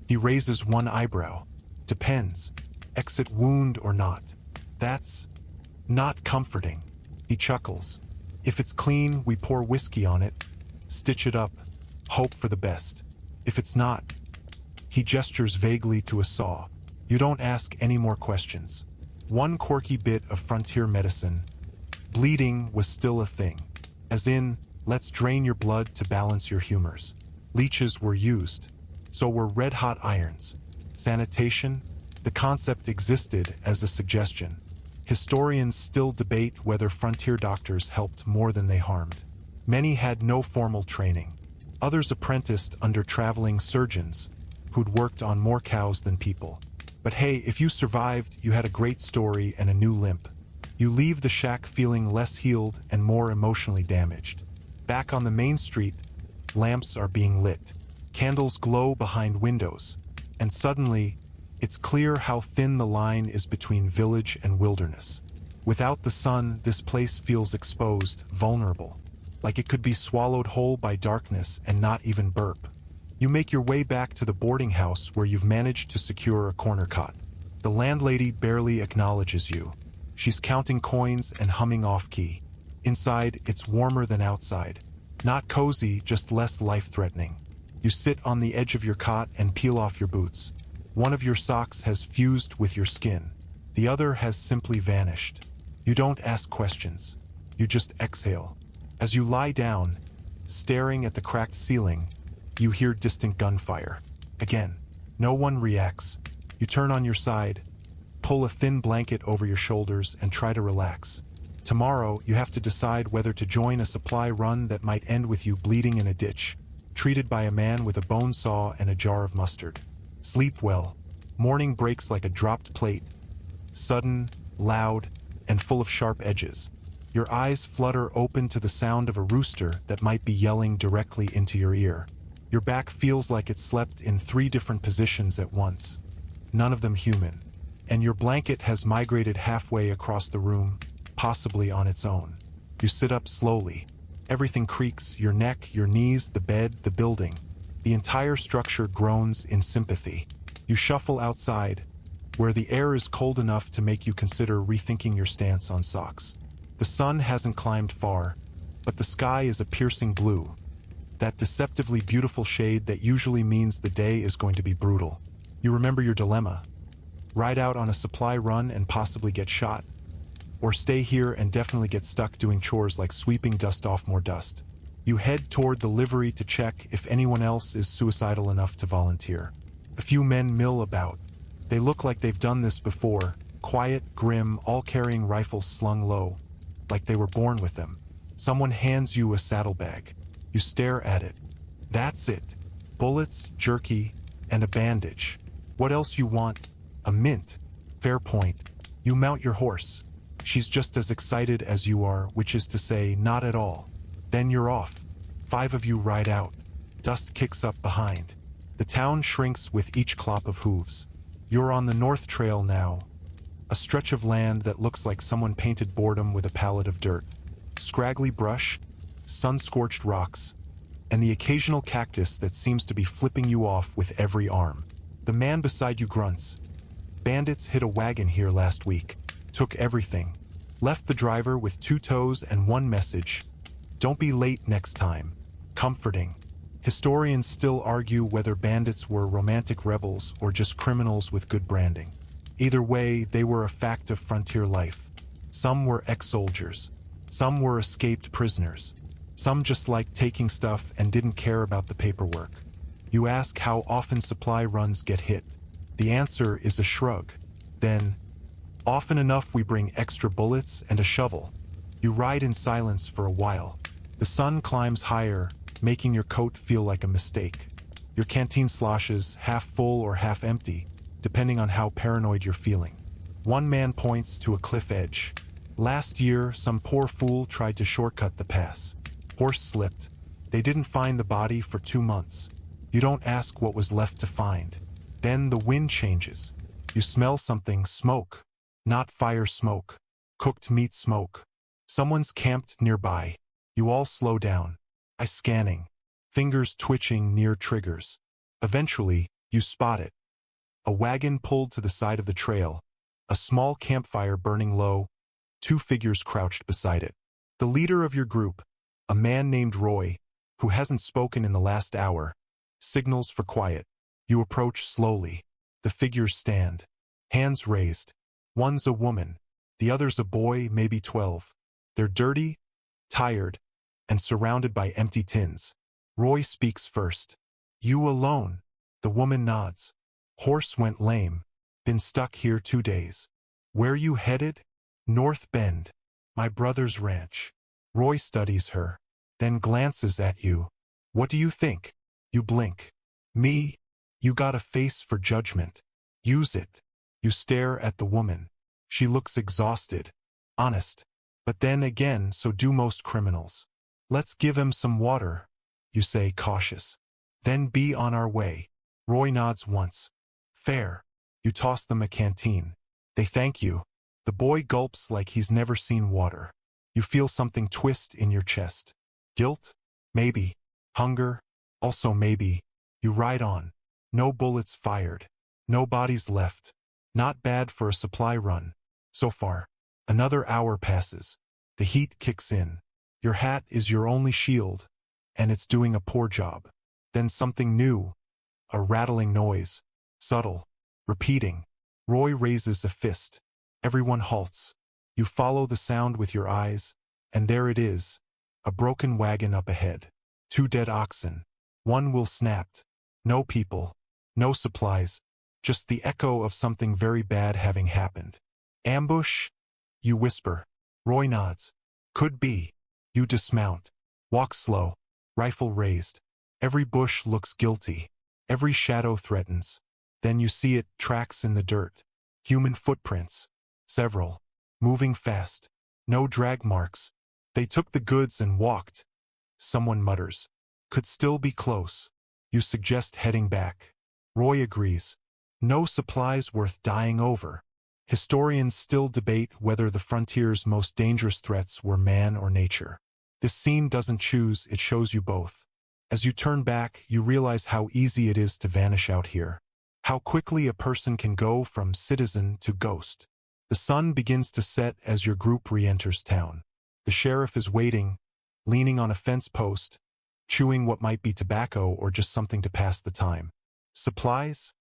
He raises one eyebrow. Depends. Exit wound or not. That's not comforting. He chuckles. If it's clean, we pour whiskey on it, stitch it up, hope for the best. If it's not, he gestures vaguely to a saw. You don't ask any more questions. One quirky bit of frontier medicine. Bleeding was still a thing. As in, let's drain your blood to balance your humors. Leeches were used. So were red-hot irons. Sanitation? The concept existed as a suggestion. Historians still debate whether frontier doctors helped more than they harmed. Many had no formal training. Others apprenticed under traveling surgeons, who'd worked on more cows than people. But hey, if you survived, you had a great story and a new limp. You leave the shack feeling less healed and more emotionally damaged. Back on the main street, lamps are being lit. Candles glow behind windows. And suddenly, it's clear how thin the line is between village and wilderness. Without the sun, this place feels exposed, vulnerable, like it could be swallowed whole by darkness and not even burp. You make your way back to the boarding house where you've managed to secure a corner cot. The landlady barely acknowledges you. She's counting coins and humming off-key. Inside, it's warmer than outside. Not cozy, just less life-threatening. You sit on the edge of your cot and peel off your boots. One of your socks has fused with your skin. The other has simply vanished. You don't ask questions. You just exhale. As you lie down, staring at the cracked ceiling, you hear distant gunfire. Again, no one reacts. You turn on your side, pull a thin blanket over your shoulders, and try to relax. Tomorrow, you have to decide whether to join a supply run that might end with you bleeding in a ditch, treated by a man with a bone saw and a jar of mustard. Sleep well. Morning breaks like a dropped plate, sudden, loud, and full of sharp edges. Your eyes flutter open to the sound of a rooster that might be yelling directly into your ear. Your back feels like it slept in 3 different positions at once, none of them human. And your blanket has migrated halfway across the room, possibly on its own. You sit up slowly. Everything creaks, your neck, your knees, the bed, the building. The entire structure groans in sympathy. You shuffle outside, where the air is cold enough to make you consider rethinking your stance on socks. The sun hasn't climbed far, but the sky is a piercing blue, that deceptively beautiful shade that usually means the day is going to be brutal. You remember your dilemma. Ride out on a supply run and possibly get shot, or stay here and definitely get stuck doing chores like sweeping dust off more dust. You head toward the livery to check if anyone else is suicidal enough to volunteer. A few men mill about. They look like they've done this before, quiet, grim, all carrying rifles slung low, like they were born with them. Someone hands you a saddlebag. You stare at it. That's it. Bullets, jerky, and a bandage. What else you want? A mint. Fair point. You mount your horse. She's just as excited as you are, which is to say, not at all. Then you're off. 5 of you ride out. Dust kicks up behind. The town shrinks with each clop of hooves. You're on the North Trail now, a stretch of land that looks like someone painted boredom with a palette of dirt. Scraggly brush, sun-scorched rocks, and the occasional cactus that seems to be flipping you off with every arm. The man beside you grunts. Bandits hit a wagon here last week, took everything, left the driver with 2 toes and 1 message. Don't be late next time. Comforting. Historians still argue whether bandits were romantic rebels or just criminals with good branding. Either way, they were a fact of frontier life. Some were ex-soldiers. Some were escaped prisoners. Some just liked taking stuff and didn't care about the paperwork. You ask how often supply runs get hit. The answer is a shrug. Then, often enough we bring extra bullets and a shovel. You ride in silence for a while. The sun climbs higher, making your coat feel like a mistake. Your canteen sloshes, half full or half empty, depending on how paranoid you're feeling. One man points to a cliff edge. Last year, some poor fool tried to shortcut the pass. Horse slipped. They didn't find the body for 2 months. You don't ask what was left to find. Then the wind changes. You smell something, smoke. Not fire smoke. Cooked meat smoke. Someone's camped nearby. You all slow down. Eye scanning. Fingers twitching near triggers. Eventually, you spot it. A wagon pulled to the side of the trail. A small campfire burning low. Two figures crouched beside it. The leader of your group, a man named Roy, who hasn't spoken in the last hour, signals for quiet. You approach slowly. The figures stand. Hands raised. One's a woman. The other's a boy, maybe 12. They're dirty, tired, and surrounded by empty tins. Roy speaks first. You alone? The woman nods. Horse went lame. Been stuck here 2 days. Where you headed? North Bend. My brother's ranch. Roy studies her, then glances at you. What do you think? You blink. Me? You got a face for judgment. Use it. You stare at the woman. She looks exhausted. Honest. But then again, so do most criminals. Let's give him some water, you say, cautious. Then be on our way. Roy nods once. Fair. You toss them a canteen. They thank you. The boy gulps like he's never seen water. You feel something twist in your chest. Guilt? Maybe. Hunger? Also maybe. You ride on. No bullets fired. No bodies left. Not bad for a supply run. So far. Another hour passes. The heat kicks in. Your hat is your only shield, and it's doing a poor job. Then something new. A rattling noise. Subtle. Repeating. Roy raises a fist. Everyone halts. You follow the sound with your eyes, and there it is. A broken wagon up ahead. 2 dead oxen. One wheel snapped. No people. No supplies. Just the echo of something very bad having happened. Ambush? You whisper. Roy nods. Could be. You dismount. Walk slow. Rifle raised. Every bush looks guilty. Every shadow threatens. Then you see it, tracks in the dirt. Human footprints. Several. Moving fast. No drag marks. They took the goods and walked. Someone mutters. Could still be close. You suggest heading back. Roy agrees. No supplies worth dying over. Historians still debate whether the frontier's most dangerous threats were man or nature. This scene doesn't choose, it shows you both. As you turn back, you realize how easy it is to vanish out here. How quickly a person can go from citizen to ghost. The sun begins to set as your group re-enters town. The sheriff is waiting, leaning on a fence post, chewing what might be tobacco or just something to pass the time. Supplies?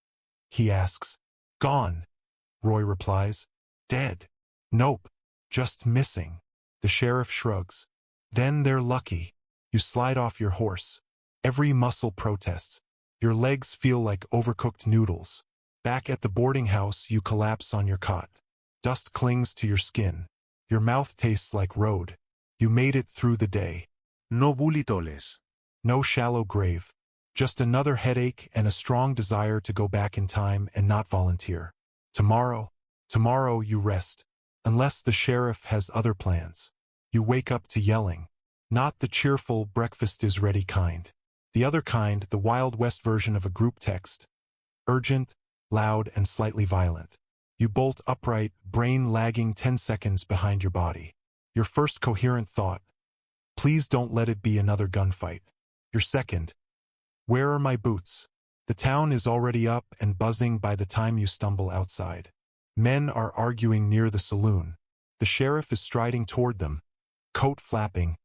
He asks. Gone. Roy replies. Dead. Nope. Just missing. The sheriff shrugs. Then they're lucky. You slide off your horse. Every muscle protests. Your legs feel like overcooked noodles. Back at the boarding house, you collapse on your cot. Dust clings to your skin. Your mouth tastes like road. You made it through the day. No bulitoles. No shallow grave. Just another headache and a strong desire to go back in time and not volunteer. Tomorrow you rest. Unless the sheriff has other plans. You wake up to yelling. Not the cheerful breakfast is ready kind. The other kind, the Wild West version of a group text. Urgent, loud, and slightly violent. You bolt upright, brain lagging 10 seconds behind your body. Your first coherent thought. Please don't let it be another gunfight. Your second. Where are my boots? The town is already up and buzzing by the time you stumble outside. Men are arguing near the saloon. The sheriff is striding toward them, coat flapping,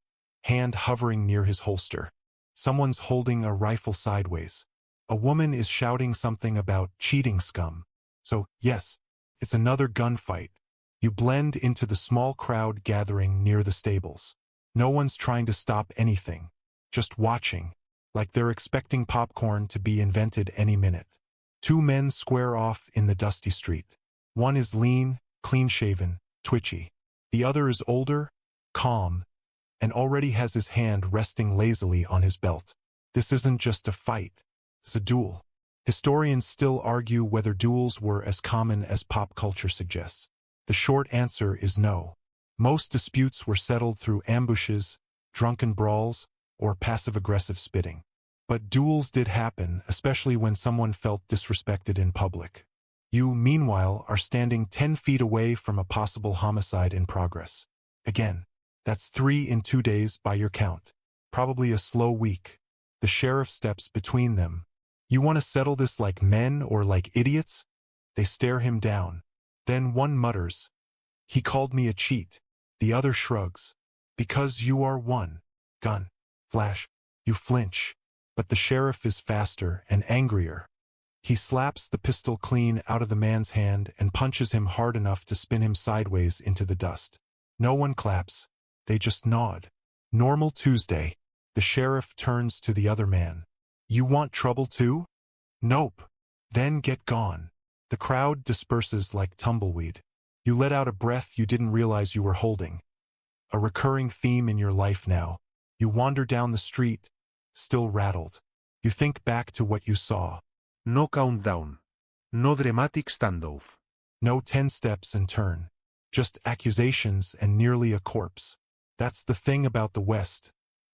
hand hovering near his holster. Someone's holding a rifle sideways. A woman is shouting something about cheating scum. So, yes, it's another gunfight. You blend into the small crowd gathering near the stables. No one's trying to stop anything, just watching, like they're expecting popcorn to be invented any minute. 2 men square off in the dusty street. One is lean, clean-shaven, twitchy. The other is older, calm, and already has his hand resting lazily on his belt. This isn't just a fight, it's a duel. Historians still argue whether duels were as common as pop culture suggests. The short answer is no. Most disputes were settled through ambushes, drunken brawls, or passive-aggressive spitting. But duels did happen, especially when someone felt disrespected in public. You, meanwhile, are standing 10 feet away from a possible homicide in progress. Again, that's 3 in 2 days by your count. Probably a slow week. The sheriff steps between them. You want to settle this like men or like idiots? They stare him down. Then one mutters, "He called me a cheat." The other shrugs. "Because you are one." Gun. Flash. You flinch. But the sheriff is faster and angrier. He slaps the pistol clean out of the man's hand and punches him hard enough to spin him sideways into the dust. No one claps. They just nod. Normal Tuesday. The sheriff turns to the other man. "You want trouble too?" "Nope." "Then get gone." The crowd disperses like tumbleweed. You let out a breath you didn't realize you were holding. A recurring theme in your life now. You wander down the street, still rattled. You think back to what you saw. No countdown. No dramatic standoff. No 10 steps and turn. Just accusations and nearly a corpse. That's the thing about the West.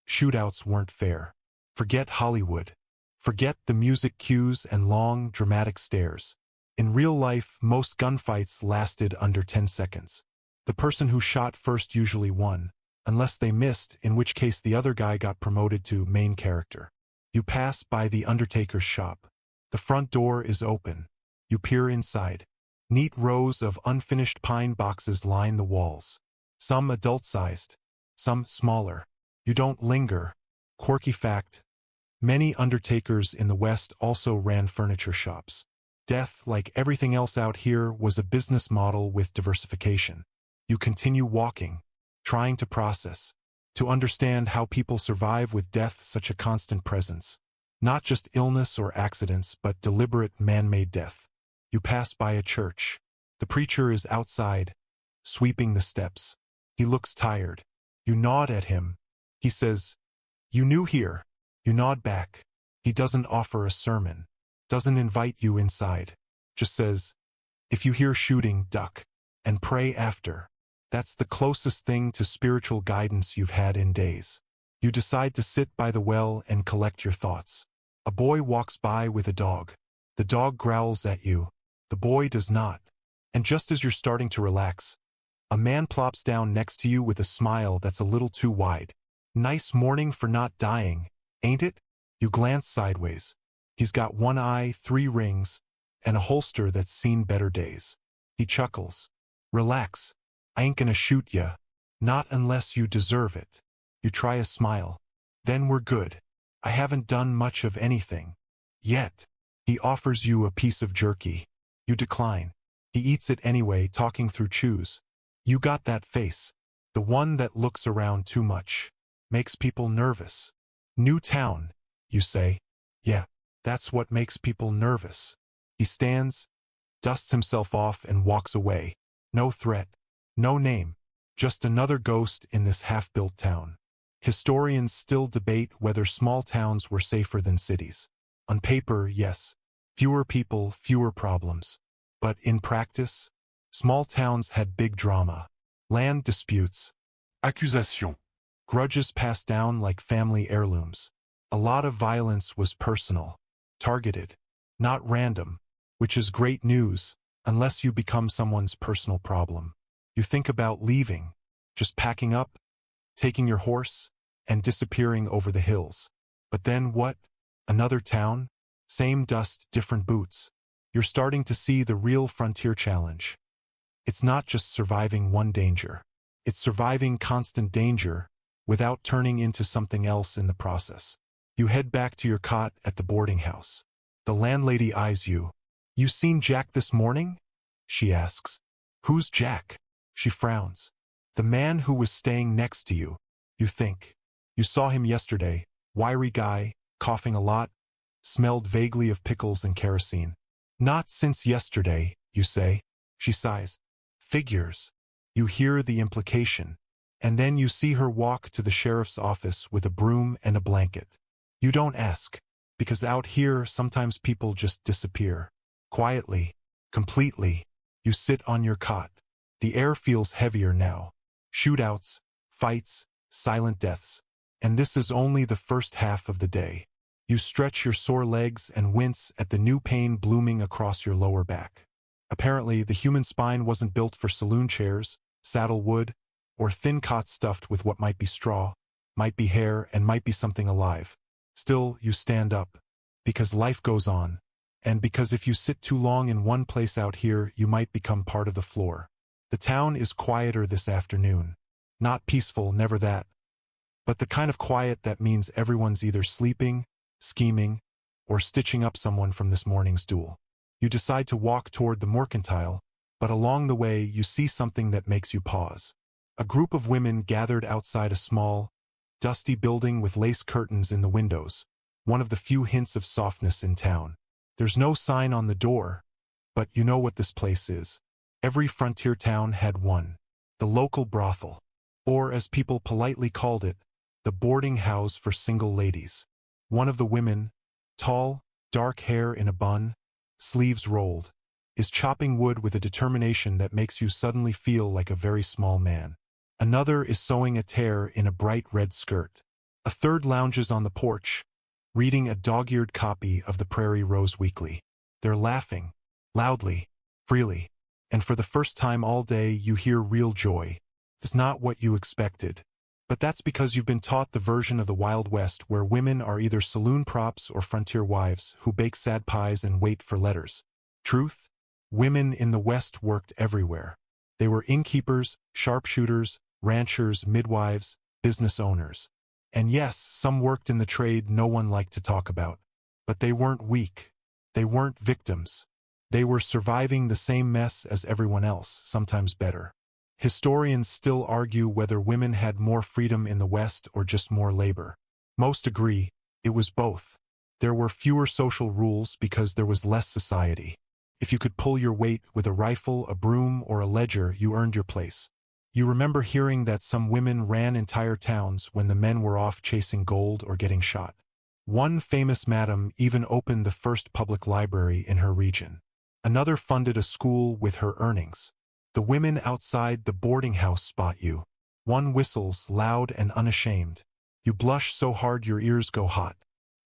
Shootouts weren't fair. Forget Hollywood. Forget the music cues and long, dramatic stares. In real life, most gunfights lasted under 10 seconds. The person who shot first usually won, unless they missed, in which case the other guy got promoted to main character. You pass by the undertaker's shop. The front door is open. You peer inside. Neat rows of unfinished pine boxes line the walls. Some adult-sized, some smaller. You don't linger. Quirky fact: many undertakers in the West also ran furniture shops. Death, like everything else out here, was a business model with diversification. You continue walking, trying to process, to understand how people survive with death such a constant presence. Not just illness or accidents, but deliberate man-made death. You pass by a church. The preacher is outside, sweeping the steps. He looks tired. You nod at him. He says, "You new here?" You nod back. He doesn't offer a sermon. Doesn't invite you inside. Just says, "If you hear shooting, duck. And pray after." That's the closest thing to spiritual guidance you've had in days. You decide to sit by the well and collect your thoughts. A boy walks by with a dog. The dog growls at you. The boy does not. And just as you're starting to relax, a man plops down next to you with a smile that's a little too wide. "Nice morning for not dying, ain't it?" You glance sideways. He's got one eye, 3 rings, and a holster that's seen better days. He chuckles. "Relax. I ain't gonna shoot ya. Not unless you deserve it." You try a smile. "Then we're good. I haven't done much of anything. Yet." He offers you a piece of jerky. You decline. He eats it anyway, talking through chews. You got that face. The one that looks around too much. Makes people nervous. "New town," you say. "Yeah, that's what makes people nervous." He stands, dusts himself off, and walks away. No threat. No name. Just another ghost in this half-built town. Historians still debate whether small towns were safer than cities. On paper, yes. Fewer people, fewer problems. But in practice, small towns had big drama. Land disputes. Accusation. Grudges passed down like family heirlooms. A lot of violence was personal. Targeted. Not random. Which is great news, unless you become someone's personal problem. You think about leaving. Just packing up, taking your horse, and disappearing over the hills. But then what? Another town? Same dust, different boots. You're starting to see the real frontier challenge. It's not just surviving one danger. It's surviving constant danger without turning into something else in the process. You head back to your cot at the boarding house. The landlady eyes you. "You seen Jack this morning?" she asks. "Who's Jack?" She frowns. "The man who was staying next to you." You think. You saw him yesterday. Wiry guy, coughing a lot, smelled vaguely of pickles and kerosene. "Not since yesterday," you say. She sighs. "Figures." You hear the implication. And then you see her walk to the sheriff's office with a broom and a blanket. You don't ask, because out here sometimes people just disappear. Quietly, completely, you sit on your cot. The air feels heavier now. Shootouts, fights, silent deaths. And this is only the first half of the day. You stretch your sore legs and wince at the new pain blooming across your lower back. Apparently, the human spine wasn't built for saloon chairs, saddle wood, or thin cots stuffed with what might be straw, might be hair, and might be something alive. Still, you stand up. Because life goes on. And because if you sit too long in one place out here, you might become part of the floor. The town is quieter this afternoon. Not peaceful, never that. But the kind of quiet that means everyone's either sleeping, scheming, or stitching up someone from this morning's duel. You decide to walk toward the mercantile, but along the way you see something that makes you pause. A group of women gathered outside a small, dusty building with lace curtains in the windows, one of the few hints of softness in town. There's no sign on the door, but you know what this place is. Every frontier town had one. The local brothel, or as people politely called it, the boarding house for single ladies. One of the women, tall, dark hair in a bun, sleeves rolled, is chopping wood with a determination that makes you suddenly feel like a very small man. Another is sewing a tear in a bright red skirt. A third lounges on the porch, reading a dog-eared copy of the Prairie Rose Weekly. They're laughing, loudly, freely, and for the first time all day you hear real joy. It's not what you expected. But that's because you've been taught the version of the Wild West where women are either saloon props or frontier wives who bake sad pies and wait for letters. Truth? Women in the West worked everywhere. They were innkeepers, sharpshooters, ranchers, midwives, business owners. And yes, some worked in the trade no one liked to talk about. But they weren't weak. They weren't victims. They were surviving the same mess as everyone else, sometimes better. Historians still argue whether women had more freedom in the West or just more labor. Most agree, it was both. There were fewer social rules because there was less society. If you could pull your weight with a rifle, a broom, or a ledger, you earned your place. You remember hearing that some women ran entire towns when the men were off chasing gold or getting shot. One famous madam even opened the first public library in her region. Another funded a school with her earnings. The women outside the boarding house spot you. One whistles, loud and unashamed. You blush so hard your ears go hot.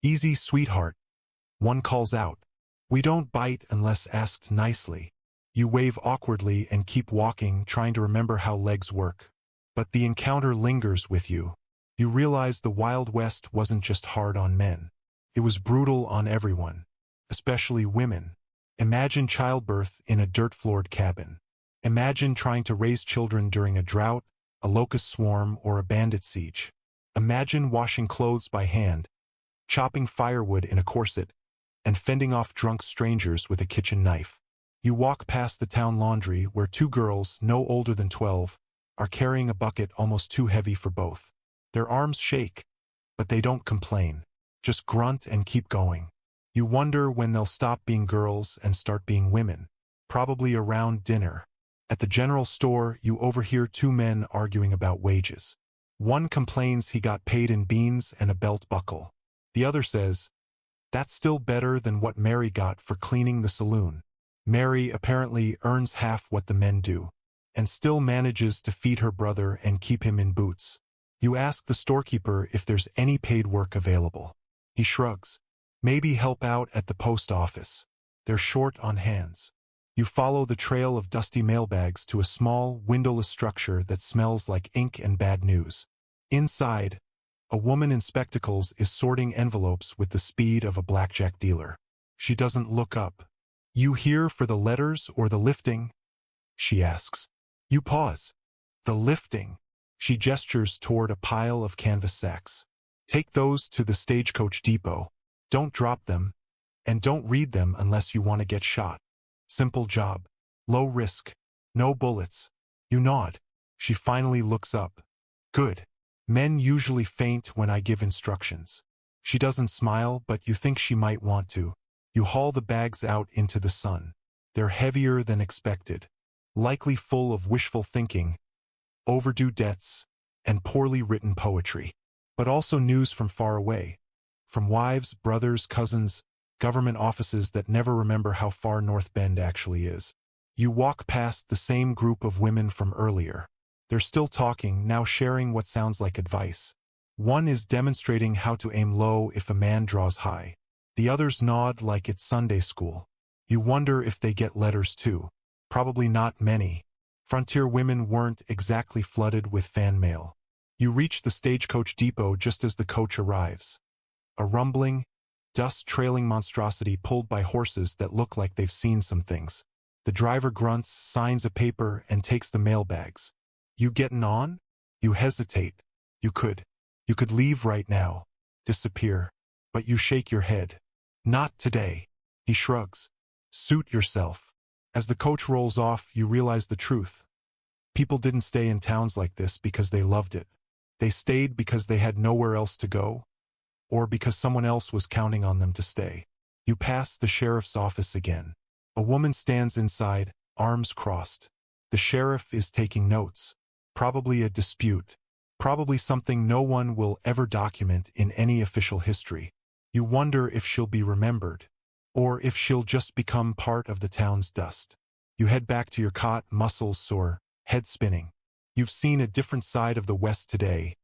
Easy, sweetheart. One calls out. We don't bite unless asked nicely. You wave awkwardly and keep walking, trying to remember how legs work. But the encounter lingers with you. You realize the Wild West wasn't just hard on men. It was brutal on everyone, especially women. Imagine childbirth in a dirt-floored cabin. Imagine trying to raise children during a drought, a locust swarm, or a bandit siege. Imagine washing clothes by hand, chopping firewood in a corset, and fending off drunk strangers with a kitchen knife. You walk past the town laundry where two girls, no older than 12, are carrying a bucket almost too heavy for both. Their arms shake, but they don't complain, just grunt and keep going. You wonder when they'll stop being girls and start being women, probably around dinner. At the general store, you overhear two men arguing about wages. One complains he got paid in beans and a belt buckle. The other says, "That's still better than what Mary got for cleaning the saloon." Mary apparently earns half what the men do, and still manages to feed her brother and keep him in boots. You ask the storekeeper if there's any paid work available. He shrugs. Maybe help out at the post office. They're short on hands. You follow the trail of dusty mailbags to a small, windowless structure that smells like ink and bad news. Inside, a woman in spectacles is sorting envelopes with the speed of a blackjack dealer. She doesn't look up. "You here for the letters or the lifting?" she asks. You pause. "The lifting." She gestures toward a pile of canvas sacks. "Take those to the stagecoach depot. Don't drop them, and don't read them unless you want to get shot. Simple job. Low risk. No bullets." You nod. She finally looks up. "Good. Men usually faint when I give instructions." She doesn't smile, but you think she might want to. You haul the bags out into the sun. They're heavier than expected, likely full of wishful thinking, overdue debts, and poorly written poetry. But also news from far away. From wives, brothers, cousins, government offices that never remember how far North Bend actually is. You walk past the same group of women from earlier. They're still talking, now sharing what sounds like advice. One is demonstrating how to aim low if a man draws high. The others nod like it's Sunday school. You wonder if they get letters too. Probably not many. Frontier women weren't exactly flooded with fan mail. You reach the stagecoach depot just as the coach arrives. A rumbling, dust-trailing monstrosity pulled by horses that look like they've seen some things. The driver grunts, signs a paper, and takes the mailbags. You getting on? You hesitate. You could leave right now. Disappear. But you shake your head. Not today. He shrugs. Suit yourself. As the coach rolls off, you realize the truth. People didn't stay in towns like this because they loved it. They stayed because they had nowhere else to go, or because someone else was counting on them to stay. You pass the sheriff's office again. A woman stands inside, arms crossed. The sheriff is taking notes. Probably a dispute. Probably something no one will ever document in any official history. You wonder if she'll be remembered, or if she'll just become part of the town's dust. You head back to your cot, muscles sore, head spinning. You've seen a different side of the West today.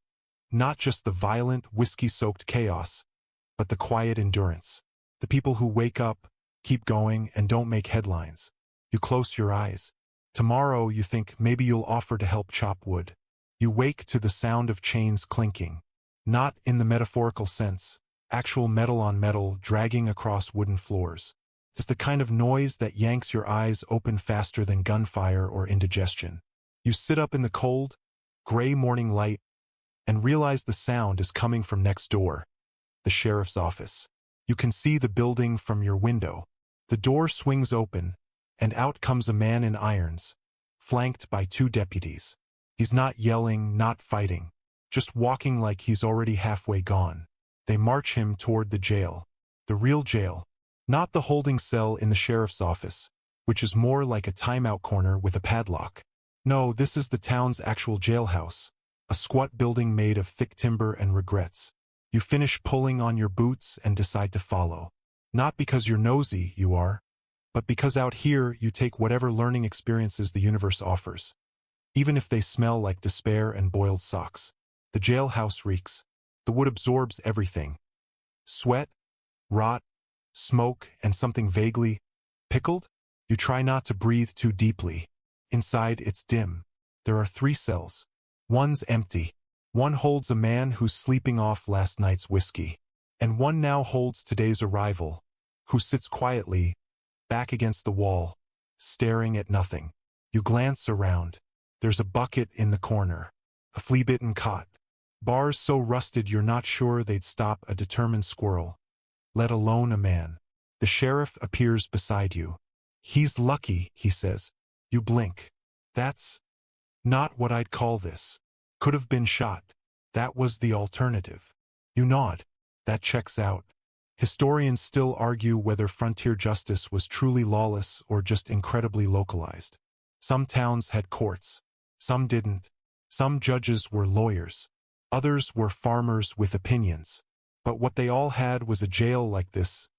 Not just the violent, whiskey-soaked chaos, but the quiet endurance. The people who wake up, keep going, and don't make headlines. You close your eyes. Tomorrow, you think maybe you'll offer to help chop wood. You wake to the sound of chains clinking. Not in the metaphorical sense. Actual metal on metal dragging across wooden floors. It's the kind of noise that yanks your eyes open faster than gunfire or indigestion. You sit up in the cold, gray morning light and realize the sound is coming from next door, the sheriff's office. You can see the building from your window. The door swings open, and out comes a man in irons, flanked by 2 deputies. He's not yelling, not fighting, just walking like he's already halfway gone. They march him toward the jail. The real jail. Not the holding cell in the sheriff's office, which is more like a timeout corner with a padlock. No, this is the town's actual jailhouse. A squat building made of thick timber and regrets. You finish pulling on your boots and decide to follow. Not because you're nosy, you are, but because out here you take whatever learning experiences the universe offers. Even if they smell like despair and boiled socks. The jailhouse reeks. The wood absorbs everything. Sweat, rot, smoke, and something vaguely pickled. You try not to breathe too deeply. Inside, it's dim. There are 3 cells. One's empty. One holds a man who's sleeping off last night's whiskey. And one now holds today's arrival, who sits quietly, back against the wall, staring at nothing. You glance around. There's a bucket in the corner. A flea-bitten cot. Bars so rusted you're not sure they'd stop a determined squirrel, let alone a man. The sheriff appears beside you. He's lucky, he says. You blink. That's not what I'd call this. Could have been shot. That was the alternative. You nod. That checks out. Historians still argue whether frontier justice was truly lawless or just incredibly localized. Some towns had courts. Some didn't. Some judges were lawyers. Others were farmers with opinions. But what they all had was a jail like this,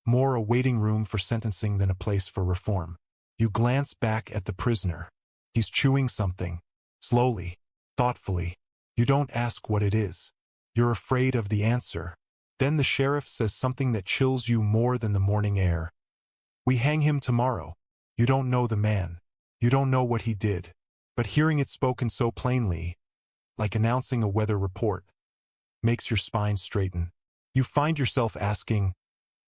more a waiting room for sentencing than a place for reform. You glance back at the prisoner. He's chewing something, slowly, thoughtfully. You don't ask what it is. You're afraid of the answer. Then the sheriff says something that chills you more than the morning air. We hang him tomorrow. You don't know the man. You don't know what he did. But hearing it spoken so plainly, like announcing a weather report, makes your spine straighten. You find yourself asking,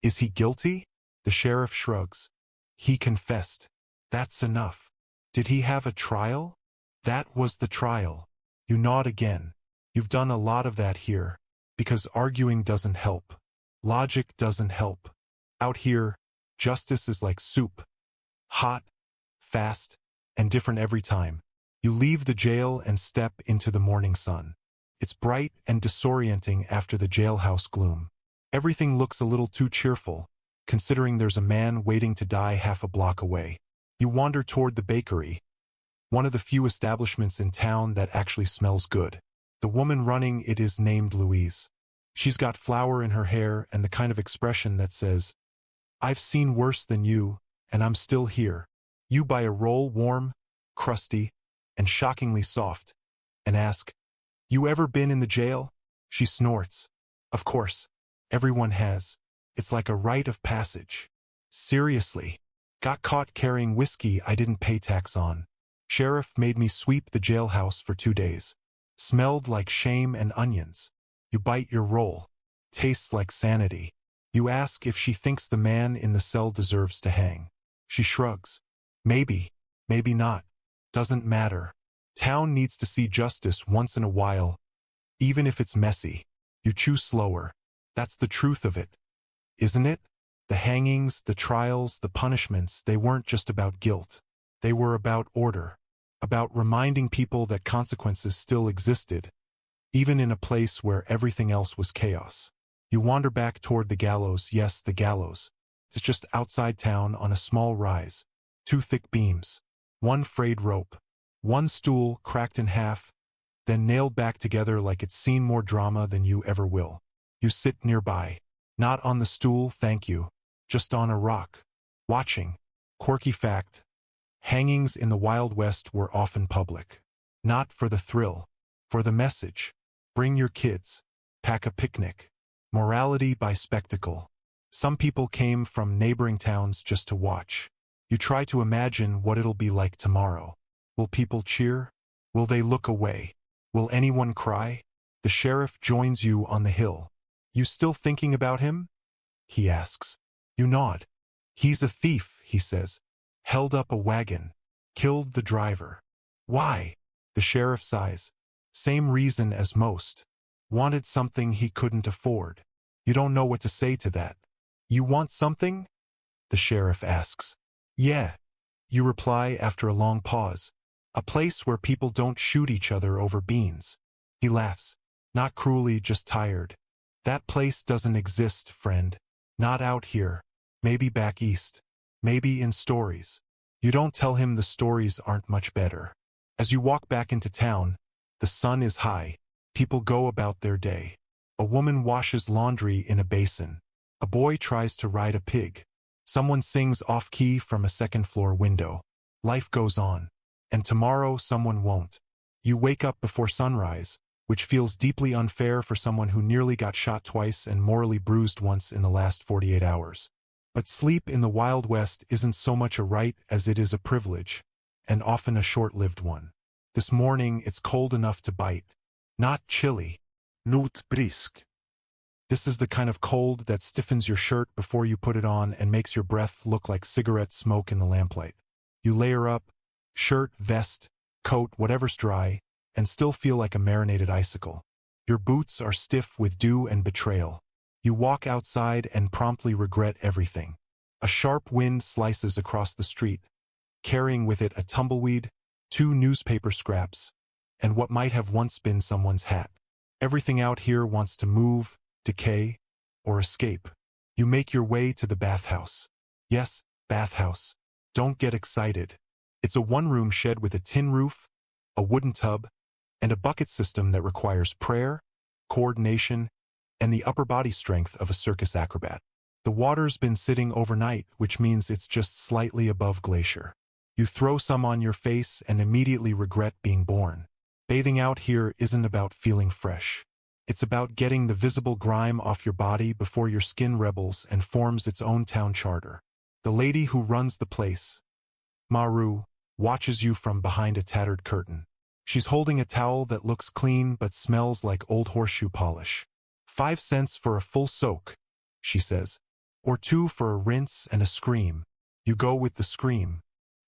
is he guilty? The sheriff shrugs. He confessed. That's enough. Did he have a trial? That was the trial. You nod again. You've done a lot of that here. Because arguing doesn't help. Logic doesn't help. Out here, justice is like soup. Hot, fast, and different every time. You leave the jail and step into the morning sun. It's bright and disorienting after the jailhouse gloom. Everything looks a little too cheerful, considering there's a man waiting to die half a block away. You wander toward the bakery, one of the few establishments in town that actually smells good. The woman running it is named Louise. She's got flour in her hair and the kind of expression that says, I've seen worse than you, and I'm still here. You buy a roll warm, crusty, and shockingly soft, and ask, You ever been in the jail? She snorts. Of course. Everyone has. It's like a rite of passage. Seriously. Got caught carrying whiskey I didn't pay tax on. Sheriff made me sweep the jailhouse for 2 days. Smelled like shame and onions. You bite your roll. Tastes like sanity. You ask if she thinks the man in the cell deserves to hang. She shrugs. Maybe. Maybe not. Doesn't matter. Town needs to see justice once in a while. Even if it's messy. You chew slower. That's the truth of it. Isn't it? The hangings, the trials, the punishments, they weren't just about guilt. They were about order. About reminding people that consequences still existed, even in a place where everything else was chaos. You wander back toward the gallows, yes, the gallows. It's just outside town on a small rise. 2 thick beams. 1 frayed rope. 1 stool cracked in half, then nailed back together like it's seen more drama than you ever will. You sit nearby. Not on the stool, thank you. Just on a rock. Watching. Quirky fact. Hangings in the Wild West were often public. Not for the thrill. For the message. Bring your kids. Pack a picnic. Morality by spectacle. Some people came from neighboring towns just to watch. You try to imagine what it'll be like tomorrow. Will people cheer? Will they look away? Will anyone cry? The sheriff joins you on the hill. You still thinking about him? He asks. You nod. He's a thief, he says. Held up a wagon. Killed the driver. Why? The sheriff sighs. Same reason as most. Wanted something he couldn't afford. You don't know what to say to that. You want something? The sheriff asks. Yeah. You reply after a long pause. A place where people don't shoot each other over beans. He laughs. Not cruelly, just tired. That place doesn't exist, friend. Not out here. Maybe back east. Maybe in stories. You don't tell him the stories aren't much better. As you walk back into town, the sun is high. People go about their day. A woman washes laundry in a basin. A boy tries to ride a pig. Someone sings off-key from a second-floor window. Life goes on. And tomorrow someone won't. You wake up before sunrise, which feels deeply unfair for someone who nearly got shot twice and morally bruised once in the last 48 hours. But sleep in the Wild West isn't so much a right as it is a privilege, and often a short-lived one. This morning it's cold enough to bite. Not chilly. Not brisk. This is the kind of cold that stiffens your shirt before you put it on and makes your breath look like cigarette smoke in the lamplight. You layer up, shirt, vest, coat, whatever's dry, and still feel like a marinated icicle. Your boots are stiff with dew and betrayal. You walk outside and promptly regret everything. A sharp wind slices across the street, carrying with it a tumbleweed, 2 newspaper scraps, and what might have once been someone's hat. Everything out here wants to move, decay, or escape. You make your way to the bathhouse. Yes, bathhouse. Don't get excited. It's a 1-room shed with a tin roof, a wooden tub, and a bucket system that requires prayer, coordination, and the upper body strength of a circus acrobat. The water's been sitting overnight, which means it's just slightly above glacier. You throw some on your face and immediately regret being born. Bathing out here isn't about feeling fresh. It's about getting the visible grime off your body before your skin rebels and forms its own town charter. The lady who runs the place, Maru, watches you from behind a tattered curtain. She's holding a towel that looks clean but smells like old horseshoe polish. 5 cents for a full soak, she says. Or 2 for a rinse and a scream. You go with the scream.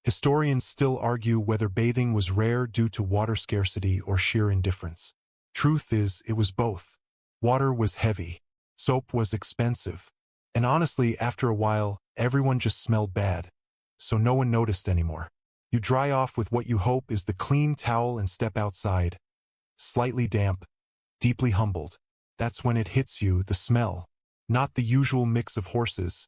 Historians still argue whether bathing was rare due to water scarcity or sheer indifference. Truth is, it was both. Water was heavy. Soap was expensive. And honestly, after a while, everyone just smelled bad. So no one noticed anymore. You dry off with what you hope is the clean towel and step outside. Slightly damp, deeply humbled. That's when it hits you, the smell. Not the usual mix of horses,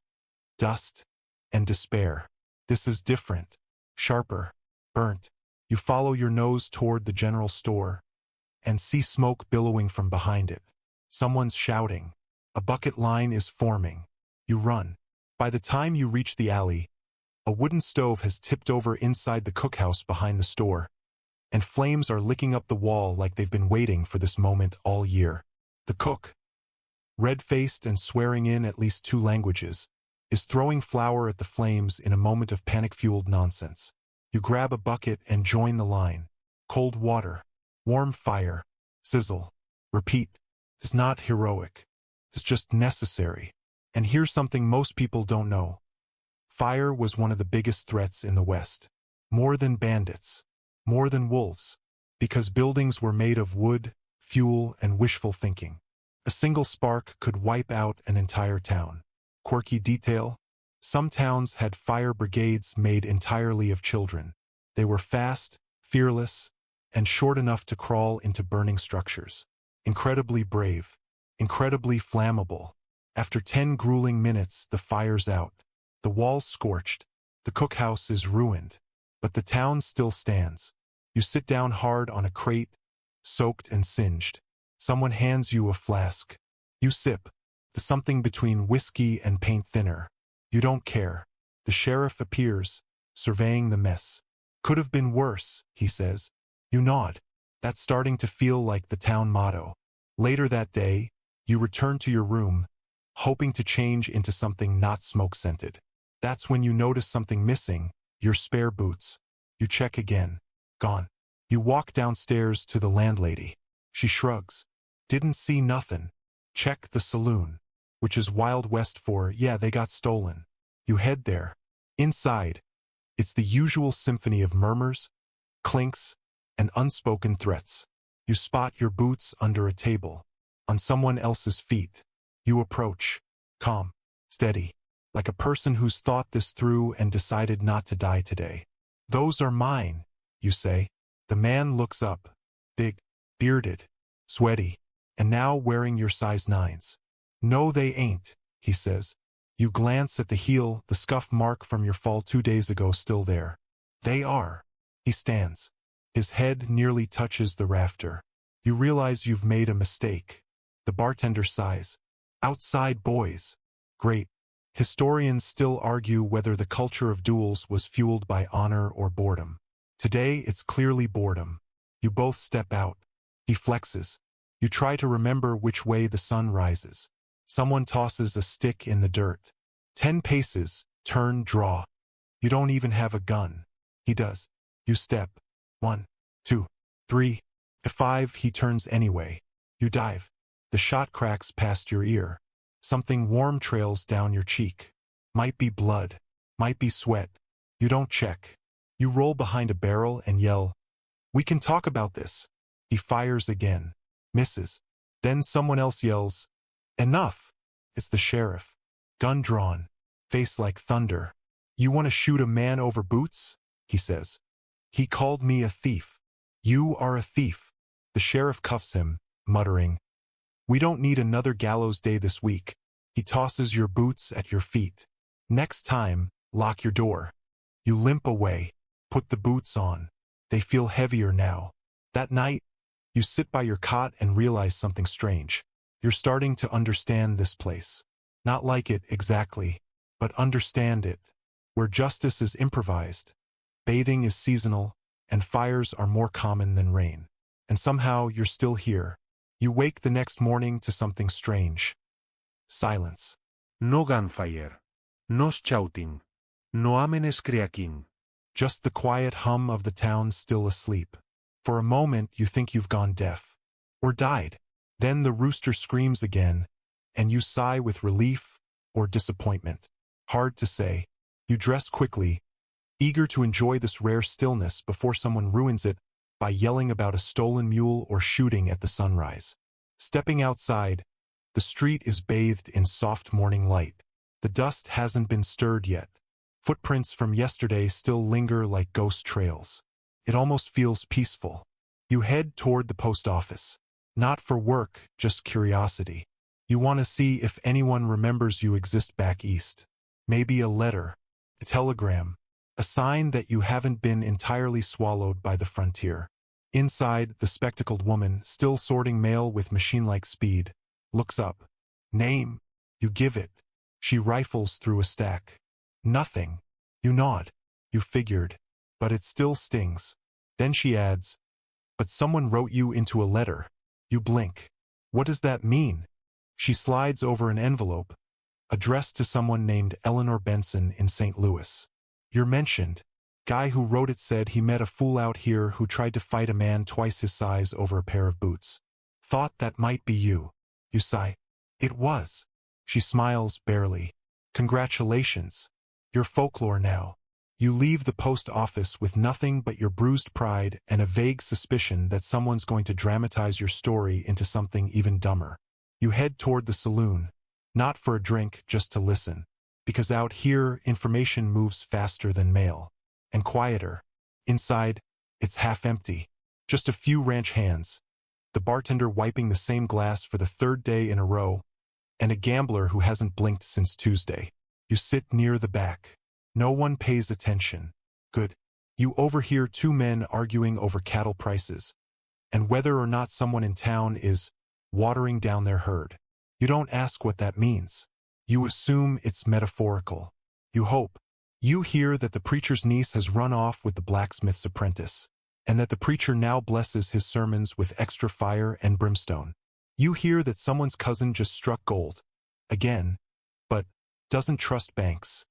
dust, and despair. This is different. Sharper. Burnt. You follow your nose toward the general store and see smoke billowing from behind it. Someone's shouting. A bucket line is forming. You run. By the time you reach the alley, a wooden stove has tipped over inside the cookhouse behind the store, and flames are licking up the wall like they've been waiting for this moment all year. The cook, red-faced and swearing in at least 2 languages, is throwing flour at the flames in a moment of panic-fueled nonsense. You grab a bucket and join the line. Cold water, warm fire, sizzle, repeat. It's not heroic. It's just necessary. And here's something most people don't know. Fire was one of the biggest threats in the West. More than bandits. More than wolves. Because buildings were made of wood, fuel, and wishful thinking. A single spark could wipe out an entire town. Quirky detail? Some towns had fire brigades made entirely of children. They were fast, fearless, and short enough to crawl into burning structures. Incredibly brave. Incredibly flammable. After 10 grueling minutes, the fire's out. The walls scorched. The cookhouse is ruined. But the town still stands. You sit down hard on a crate, soaked and singed. Someone hands you a flask. You sip. The something between whiskey and paint thinner. You don't care. The sheriff appears, surveying the mess. Could have been worse, he says. You nod. That's starting to feel like the town motto. Later that day, you return to your room, hoping to change into something not smoke-scented. That's when you notice something missing, your spare boots. You check again. Gone. You walk downstairs to the landlady. She shrugs. Didn't see nothing. Check the saloon. Which is Wild West for, yeah, they got stolen. You head there. Inside, it's the usual symphony of murmurs, clinks, and unspoken threats. You spot your boots under a table, on someone else's feet. You approach, calm, steady, like a person who's thought this through and decided not to die today. Those are mine, you say. The man looks up, big, bearded, sweaty, and now wearing your size 9s. No, they ain't, he says. You glance at the heel, the scuff mark from your fall 2 days ago still there. They are. He stands. His head nearly touches the rafter. You realize you've made a mistake. The bartender sighs. Outside boys. Great. Historians still argue whether the culture of duels was fueled by honor or boredom. Today, it's clearly boredom. You both step out. He flexes. You try to remember which way the sun rises. Someone tosses a stick in the dirt. 10 paces, turn, draw. You don't even have a gun. He does. You step. 1, 2, 3. At 5, he turns anyway. You dive. The shot cracks past your ear. Something warm trails down your cheek. Might be blood. Might be sweat. You don't check. You roll behind a barrel and yell, "We can talk about this." He fires again. Misses. Then someone else yells, "Enough!" It's the sheriff. Gun drawn. Face like thunder. "You want to shoot a man over boots?" he says. "He called me a thief." "You are a thief." The sheriff cuffs him, muttering, "We don't need another gallows day this week." He tosses your boots at your feet. "Next time, lock your door." You limp away. Put the boots on. They feel heavier now. That night, you sit by your cot and realize something strange. You're starting to understand this place. Not like it exactly, but understand it. Where justice is improvised, bathing is seasonal, and fires are more common than rain. And somehow you're still here. You wake the next morning to something strange. Silence. No gunfire. No shouting. No amenes cracking. Just the quiet hum of the town still asleep. For a moment you think you've gone deaf. Or died. Then the rooster screams again, and you sigh with relief or disappointment. Hard to say. You dress quickly, eager to enjoy this rare stillness before someone ruins it by yelling about a stolen mule or shooting at the sunrise. Stepping outside, the street is bathed in soft morning light. The dust hasn't been stirred yet. Footprints from yesterday still linger like ghost trails. It almost feels peaceful. You head toward the post office. Not for work, just curiosity. You want to see if anyone remembers you exist back east. Maybe a letter, a telegram, a sign that you haven't been entirely swallowed by the frontier. Inside, the spectacled woman, still sorting mail with machine-like speed, looks up. Name. You give it. She rifles through a stack. Nothing. You nod. You figured. But it still stings. Then she adds, "But someone wrote you into a letter." You blink. What does that mean? She slides over an envelope, addressed to someone named Eleanor Benson in St. Louis. You're mentioned. Guy who wrote it said he met a fool out here who tried to fight a man twice his size over a pair of boots. Thought that might be you. You sigh. It was. She smiles barely. Congratulations. You're folklore now. You leave the post office with nothing but your bruised pride and a vague suspicion that someone's going to dramatize your story into something even dumber. You head toward the saloon, not for a drink, just to listen. Because out here, information moves faster than mail. And quieter. Inside, it's half empty. Just a few ranch hands. The bartender wiping the same glass for the third day in a row, and a gambler who hasn't blinked since Tuesday. You sit near the back. No one pays attention. Good. You overhear two men arguing over cattle prices, and whether or not someone in town is watering down their herd. You don't ask what that means. You assume it's metaphorical. You hope. You hear that the preacher's niece has run off with the blacksmith's apprentice, and that the preacher now blesses his sermons with extra fire and brimstone. You hear that someone's cousin just struck gold, again, but doesn't trust banks.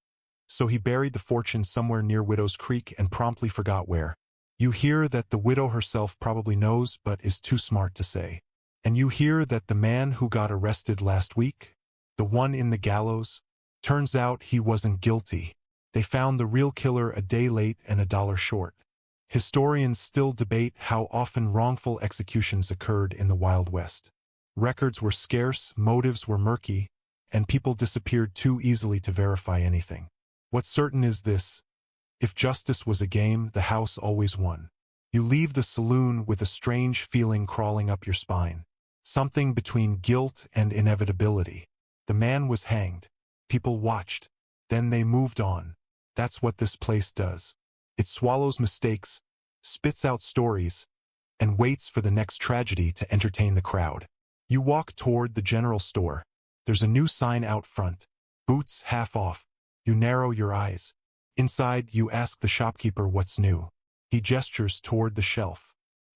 So he buried the fortune somewhere near Widow's Creek and promptly forgot where. You hear that the widow herself probably knows but is too smart to say. And you hear that the man who got arrested last week, the one in the gallows, turns out he wasn't guilty. They found the real killer a day late and $1 short. Historians still debate how often wrongful executions occurred in the Wild West. Records were scarce, motives were murky, and people disappeared too easily to verify anything. What's certain is this: if justice was a game, the house always won. You leave the saloon with a strange feeling crawling up your spine. Something between guilt and inevitability. The man was hanged. People watched. Then they moved on. That's what this place does. It swallows mistakes, spits out stories, and waits for the next tragedy to entertain the crowd. You walk toward the general store. There's a new sign out front. Boots half off. You narrow your eyes. Inside, you ask the shopkeeper what's new. He gestures toward the shelf.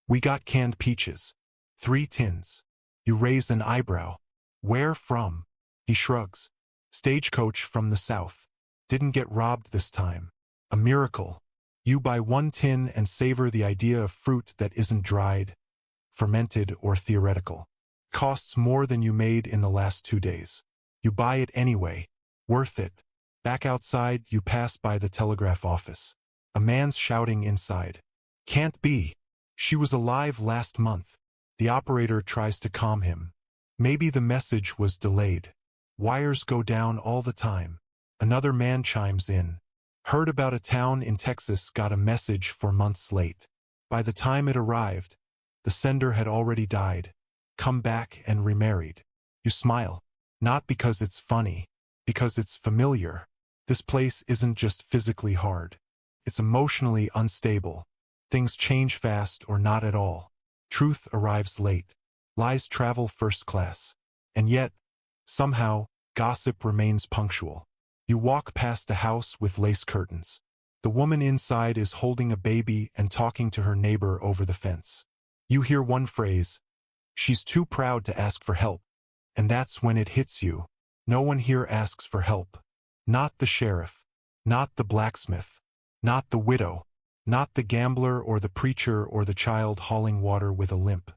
We got canned peaches. 3 tins. You raise an eyebrow. Where from? He shrugs. Stagecoach from the south. Didn't get robbed this time. A miracle. You buy 1 tin and savor the idea of fruit that isn't dried, fermented, or theoretical. Costs more than you made in the last 2 days. You buy it anyway. Worth it. Back outside, you pass by the telegraph office. A man's shouting inside. Can't be. She was alive last month. The operator tries to calm him. Maybe the message was delayed. Wires go down all the time. Another man chimes in. Heard about a town in Texas got a message 4 months late. By the time it arrived, the sender had already died, come back and remarried. You smile. Not because it's funny, because it's familiar. This place isn't just physically hard. It's emotionally unstable. Things change fast or not at all. Truth arrives late. Lies travel first class. And yet, somehow, gossip remains punctual. You walk past a house with lace curtains. The woman inside is holding a baby and talking to her neighbor over the fence. You hear one phrase, "She's too proud to ask for help." And that's when it hits you. No one here asks for help. Not the sheriff. Not the blacksmith. Not the widow. Not the gambler or the preacher or the child hauling water with a limp.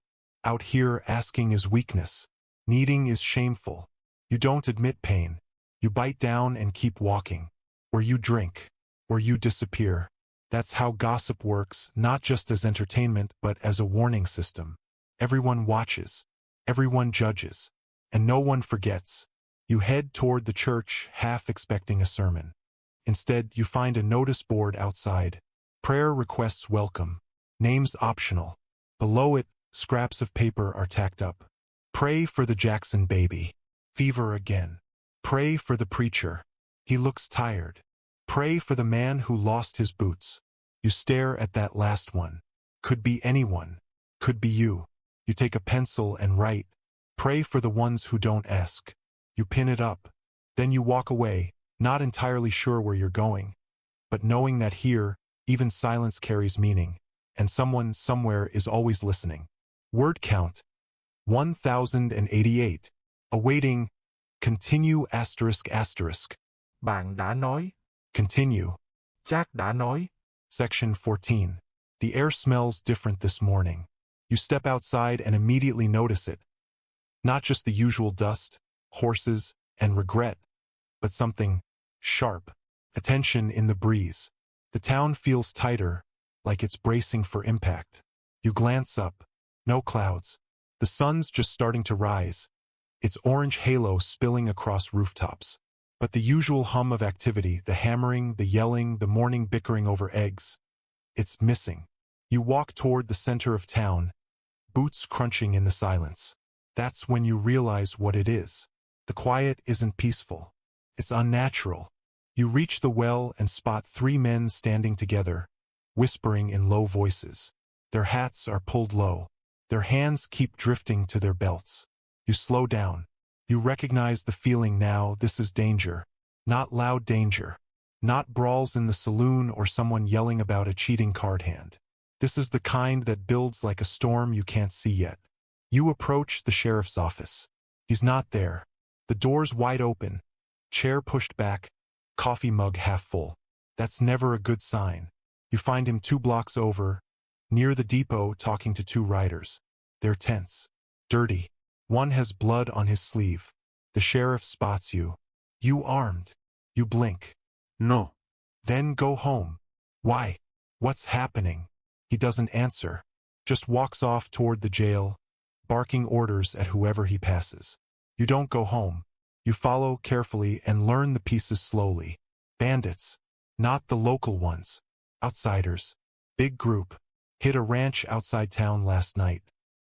Out here, asking is weakness. Needing is shameful. You don't admit pain. You bite down and keep walking. Or you drink. Or you disappear. That's how gossip works, not just as entertainment but as a warning system. Everyone watches. Everyone judges. And no one forgets. You head toward the church, half expecting a sermon. Instead, you find a notice board outside. Prayer requests welcome. Names optional. Below it, scraps of paper are tacked up. Pray for the Jackson baby. Fever again. Pray for the preacher. He looks tired. Pray for the man who lost his boots. You stare at that last one. Could be anyone. Could be you. You take a pencil and write. Pray for the ones who don't ask. You pin it up. Then you walk away, not entirely sure where you're going, but knowing that here, even silence carries meaning, and someone somewhere is always listening. Word count. 1088. Awaiting. Continue asterisk asterisk. Bạn đã nói. Continue. Jack đã nói. Section 14. The air smells different this morning. You step outside and immediately notice it. Not just the usual dust, horses, and regret, but something sharp, a tension in the breeze. The town feels tighter, like it's bracing for impact. You glance up. No clouds. The sun's just starting to rise, its orange halo spilling across rooftops. But the usual hum of activity, the hammering, the yelling, the morning bickering over eggs, it's missing. You walk toward the center of town, boots crunching in the silence. That's when you realize what it is. The quiet isn't peaceful. It's unnatural. You reach the well and spot 3 men standing together, whispering in low voices. Their hats are pulled low. Their hands keep drifting to their belts. You slow down. You recognize the feeling now. This is danger. Not loud danger. Not brawls in the saloon or someone yelling about a cheating card hand. This is the kind that builds like a storm you can't see yet. You approach the sheriff's office. He's not there. The door's wide open. Chair pushed back. Coffee mug half full. That's never a good sign. You find him 2 blocks over, near the depot, talking to 2 riders. They're tense. Dirty. One has blood on his sleeve. The sheriff spots you. You armed. You blink. No. Then go home. Why? What's happening? He doesn't answer. Just walks off toward the jail, barking orders at whoever he passes. You don't go home. You follow carefully and learn the pieces slowly. Bandits. Not the local ones. Outsiders. Big group. Hit a ranch outside town last night.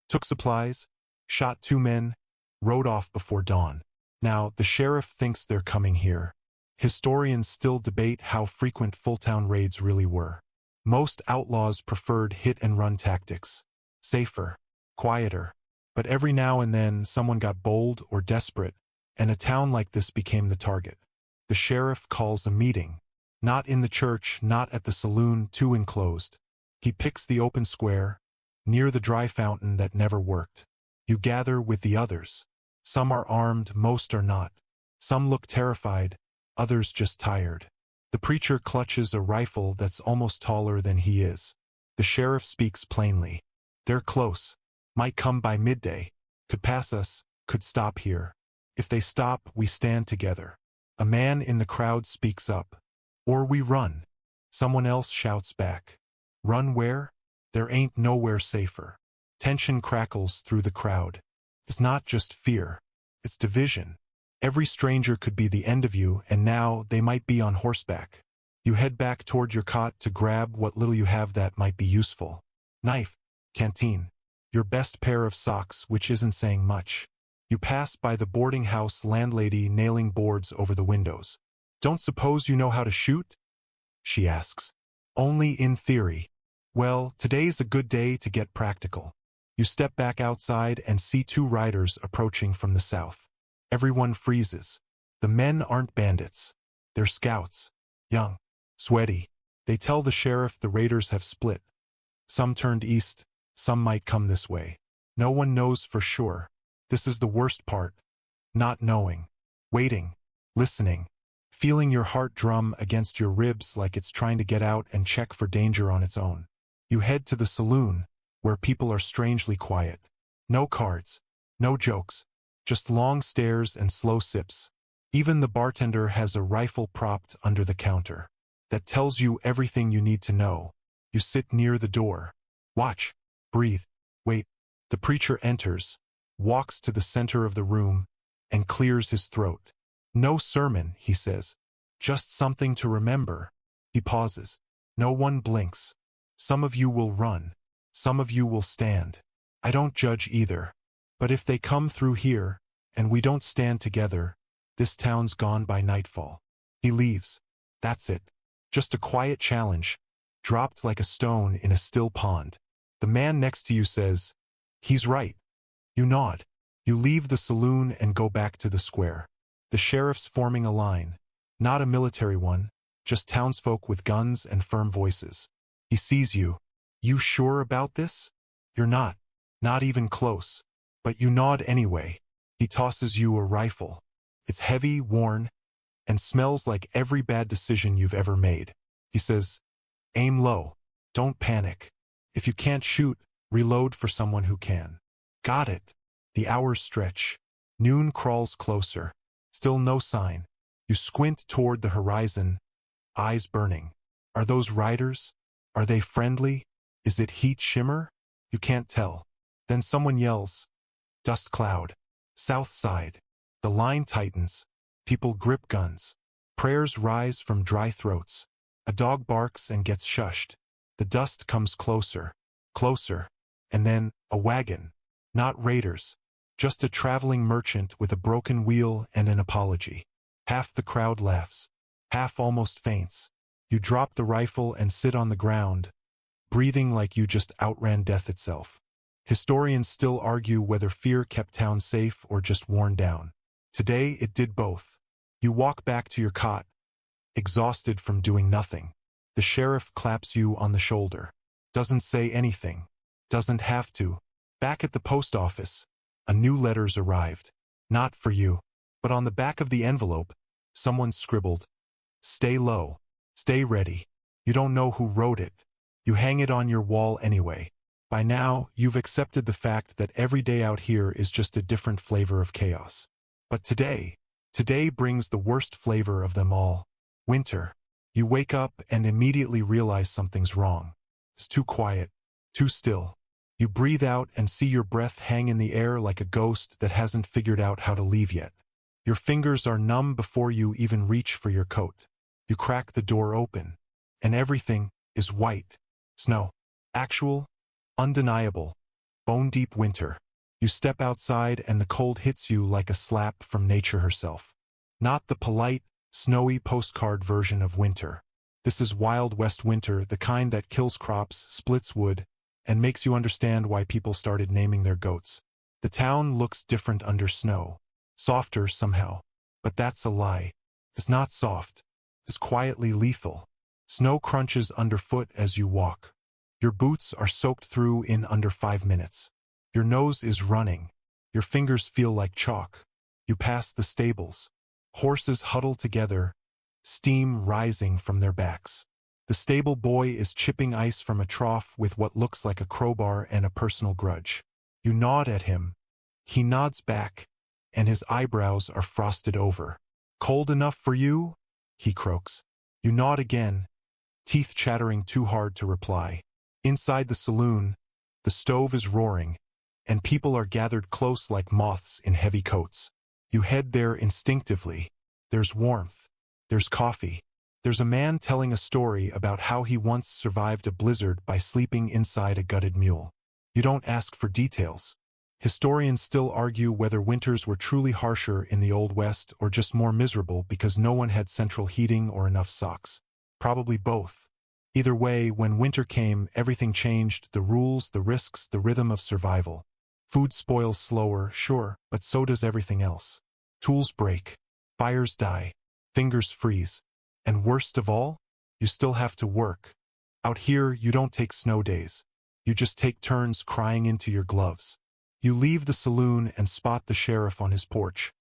Took supplies. Shot 2 men. Rode off before dawn. Now, the sheriff thinks they're coming here. Historians still debate how frequent full-town raids really were. Most outlaws preferred hit-and-run tactics. Safer. Quieter. But every now and then someone got bold or desperate, and a town like this became the target. The sheriff calls a meeting. Not in the church, not at the saloon, too enclosed. He picks the open square, near the dry fountain that never worked. You gather with the others. Some are armed, most are not. Some look terrified, others just tired. The preacher clutches a rifle that's almost taller than he is. The sheriff speaks plainly. They're close. Might come by midday. Could pass us, could stop here. If they stop, we stand together. A man in the crowd speaks up. Or we run. Someone else shouts back. Run where? There ain't nowhere safer. Tension crackles through the crowd. It's not just fear. It's division. Every stranger could be the end of you, and now they might be on horseback. You head back toward your cot to grab what little you have that might be useful. Knife. Canteen. Your best pair of socks, which isn't saying much. You pass by the boarding house landlady nailing boards over the windows. Don't suppose you know how to shoot? She asks. Only in theory. Well, today's a good day to get practical. You step back outside and see 2 riders approaching from the south. Everyone freezes. The men aren't bandits. They're scouts. Young. Sweaty. They tell the sheriff the raiders have split. Some turned east. Some might come this way. No one knows for sure. This is the worst part. Not knowing. Waiting. Listening. Feeling your heart drum against your ribs like it's trying to get out and check for danger on its own. You head to the saloon, where people are strangely quiet. No cards. No jokes. Just long stares and slow sips. Even the bartender has a rifle propped under the counter. That tells you everything you need to know. You sit near the door. Watch. Breathe. Wait. The preacher enters, walks to the center of the room, and clears his throat. No sermon, he says. Just something to remember. He pauses. No one blinks. Some of you will run. Some of you will stand. I don't judge either. But if they come through here, and we don't stand together, this town's gone by nightfall. He leaves. That's it. Just a quiet challenge, dropped like a stone in a still pond. The man next to you says, "He's right." You nod. You leave the saloon and go back to the square. The sheriff's forming a line. Not a military one, just townsfolk with guns and firm voices. He sees you. You sure about this? You're not. Not even close. But you nod anyway. He tosses you a rifle. It's heavy, worn, and smells like every bad decision you've ever made. He says, aim low. Don't panic. If you can't shoot, reload for someone who can. Got it. The hours stretch. Noon crawls closer. Still no sign. You squint toward the horizon, eyes burning. Are those riders? Are they friendly? Is it heat shimmer? You can't tell. Then someone yells, dust cloud. South side. The line tightens. People grip guns. Prayers rise from dry throats. A dog barks and gets shushed. The dust comes closer, closer, and then a wagon. Not raiders. Just a traveling merchant with a broken wheel and an apology. Half the crowd laughs. Half almost faints. You drop the rifle and sit on the ground, breathing like you just outran death itself. Historians still argue whether fear kept town safe or just worn down. Today it did both. You walk back to your cot, exhausted from doing nothing. The sheriff claps you on the shoulder. Doesn't say anything. Doesn't have to. Back at the post office, a new letter's arrived. Not for you. But on the back of the envelope, someone scribbled, stay low. Stay ready. You don't know who wrote it. You hang it on your wall anyway. By now, you've accepted the fact that every day out here is just a different flavor of chaos. But today brings the worst flavor of them all. Winter. You wake up and immediately realize something's wrong. It's too quiet, too still. You breathe out and see your breath hang in the air like a ghost that hasn't figured out how to leave yet. Your fingers are numb before you even reach for your coat. You crack the door open, and everything is white. Snow. Actual, undeniable, bone-deep winter. You step outside and the cold hits you like a slap from nature herself. Not the polite, snowy postcard version of winter. This is Wild West winter, the kind that kills crops, splits wood, and makes you understand why people started naming their goats. The town looks different under snow. Softer somehow. But that's a lie. It's not soft. It's quietly lethal. Snow crunches underfoot as you walk. Your boots are soaked through in under 5 minutes. Your nose is running. Your fingers feel like chalk. You pass the stables. Horses huddle together, steam rising from their backs. The stable boy is chipping ice from a trough with what looks like a crowbar and a personal grudge. You nod at him. He nods back, and his eyebrows are frosted over. Cold enough for you? He croaks. You nod again, teeth chattering too hard to reply. Inside the saloon, the stove is roaring, and people are gathered close like moths in heavy coats. You head there instinctively. There's warmth. There's coffee. There's a man telling a story about how he once survived a blizzard by sleeping inside a gutted mule. You don't ask for details. Historians still argue whether winters were truly harsher in the Old West or just more miserable because no one had central heating or enough socks. Probably both. Either way, when winter came, everything changed: the rules, the risks, the rhythm of survival. Food spoils slower, sure, but so does everything else. Tools break. Fires die. Fingers freeze. And worst of all, you still have to work. Out here, you don't take snow days. You just take turns crying into your gloves. You leave the saloon and spot the sheriff on his porch,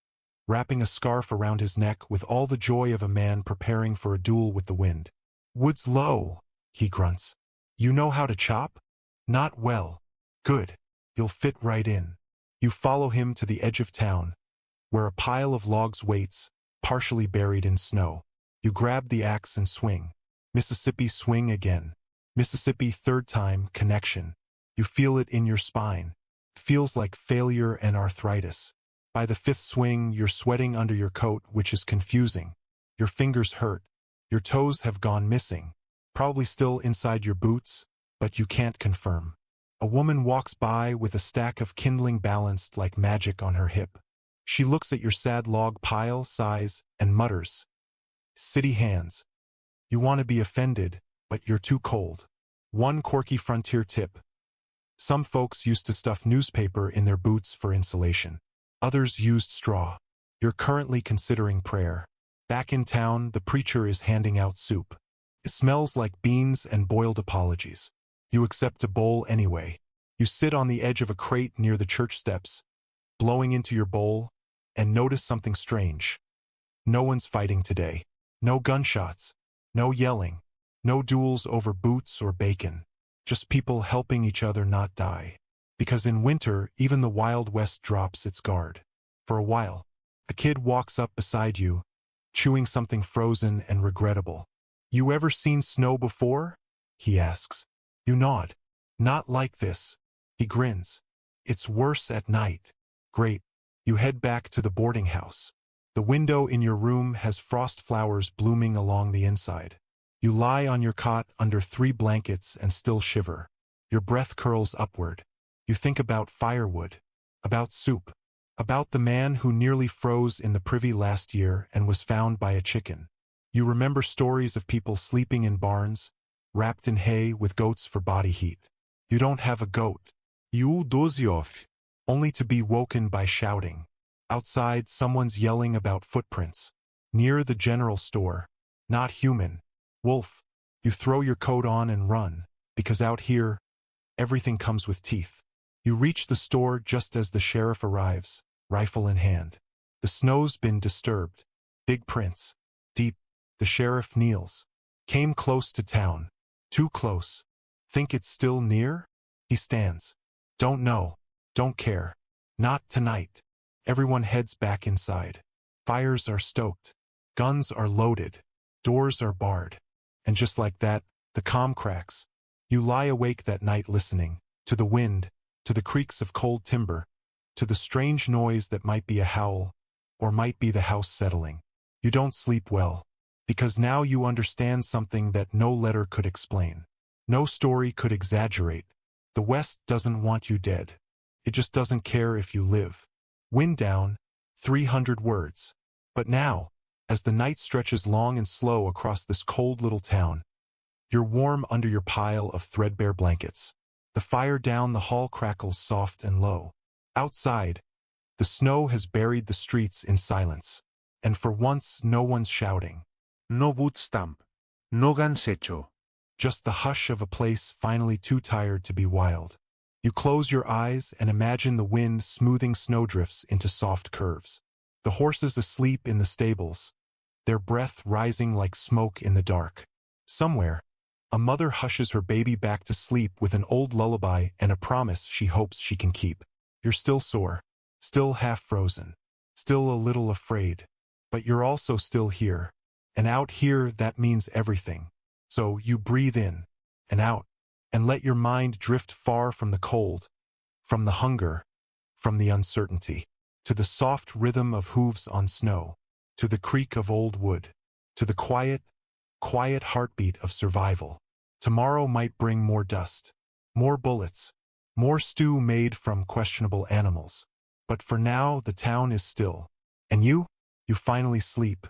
wrapping a scarf around his neck with all the joy of a man preparing for a duel with the wind. Wood's low, he grunts. You know how to chop? Not well. Good. You'll fit right in. You follow him to the edge of town, where a pile of logs waits, partially buried in snow. You grab the axe and swing. Mississippi swing again. Mississippi third time, connection. You feel it in your spine. Feels like failure and arthritis. By the fifth swing, you're sweating under your coat, which is confusing. Your fingers hurt. Your toes have gone missing. Probably still inside your boots, but you can't confirm. A woman walks by with a stack of kindling balanced like magic on her hip. She looks at your sad log pile size and mutters, "City hands." You want to be offended, but you're too cold. One quirky frontier tip. Some folks used to stuff newspaper in their boots for insulation. Others used straw. You're currently considering prayer. Back in town, the preacher is handing out soup. It smells like beans and boiled apologies. You accept a bowl anyway. You sit on the edge of a crate near the church steps, blowing into your bowl, and notice something strange. No one's fighting today. No gunshots. No yelling. No duels over boots or bacon. Just people helping each other not die. Because in winter, even the Wild West drops its guard. For a while, a kid walks up beside you, chewing something frozen and regrettable. "You ever seen snow before?" he asks. You nod. "Not like this." He grins. "It's worse at night." Great. You head back to the boarding house. The window in your room has frost flowers blooming along the inside. You lie on your cot under 3 blankets and still shiver. Your breath curls upward. You think about firewood, about soup, about the man who nearly froze in the privy last year and was found by a chicken. You remember stories of people sleeping in barns, wrapped in hay with goats for body heat. You don't have a goat. You dozy off, only to be woken by shouting. Outside, someone's yelling about footprints. Near the general store. Not human. Wolf. You throw your coat on and run, because out here, everything comes with teeth. You reach the store just as the sheriff arrives, rifle in hand. The snow's been disturbed. Big prints. Deep. The sheriff kneels. Came close to town. Too close. Think it's still near? He stands. Don't know. Don't care. Not tonight. Everyone heads back inside. Fires are stoked. Guns are loaded. Doors are barred. And just like that, the calm cracks. You lie awake that night listening, to the wind, to the creaks of cold timber, to the strange noise that might be a howl, or might be the house settling. You don't sleep well, because now you understand something that no letter could explain. No story could exaggerate. The West doesn't want you dead. It just doesn't care if you live. Wind down, 300 words. But now, as the night stretches long and slow across this cold little town, you're warm under your pile of threadbare blankets. The fire down the hall crackles soft and low. Outside, the snow has buried the streets in silence. And for once, no one's shouting. No boot stamp. No gansecho. Just the hush of a place finally too tired to be wild. You close your eyes and imagine the wind smoothing snowdrifts into soft curves. The horses asleep in the stables, their breath rising like smoke in the dark. Somewhere, a mother hushes her baby back to sleep with an old lullaby and a promise she hopes she can keep. You're still sore, still half frozen, still a little afraid, but you're also still here. And out here, that means everything. So you breathe in and out and let your mind drift far from the cold, from the hunger, from the uncertainty, to the soft rhythm of hooves on snow, to the creak of old wood, to the quiet, quiet heartbeat of survival. Tomorrow might bring more dust, more bullets, more stew made from questionable animals. But for now, the town is still. And you finally sleep.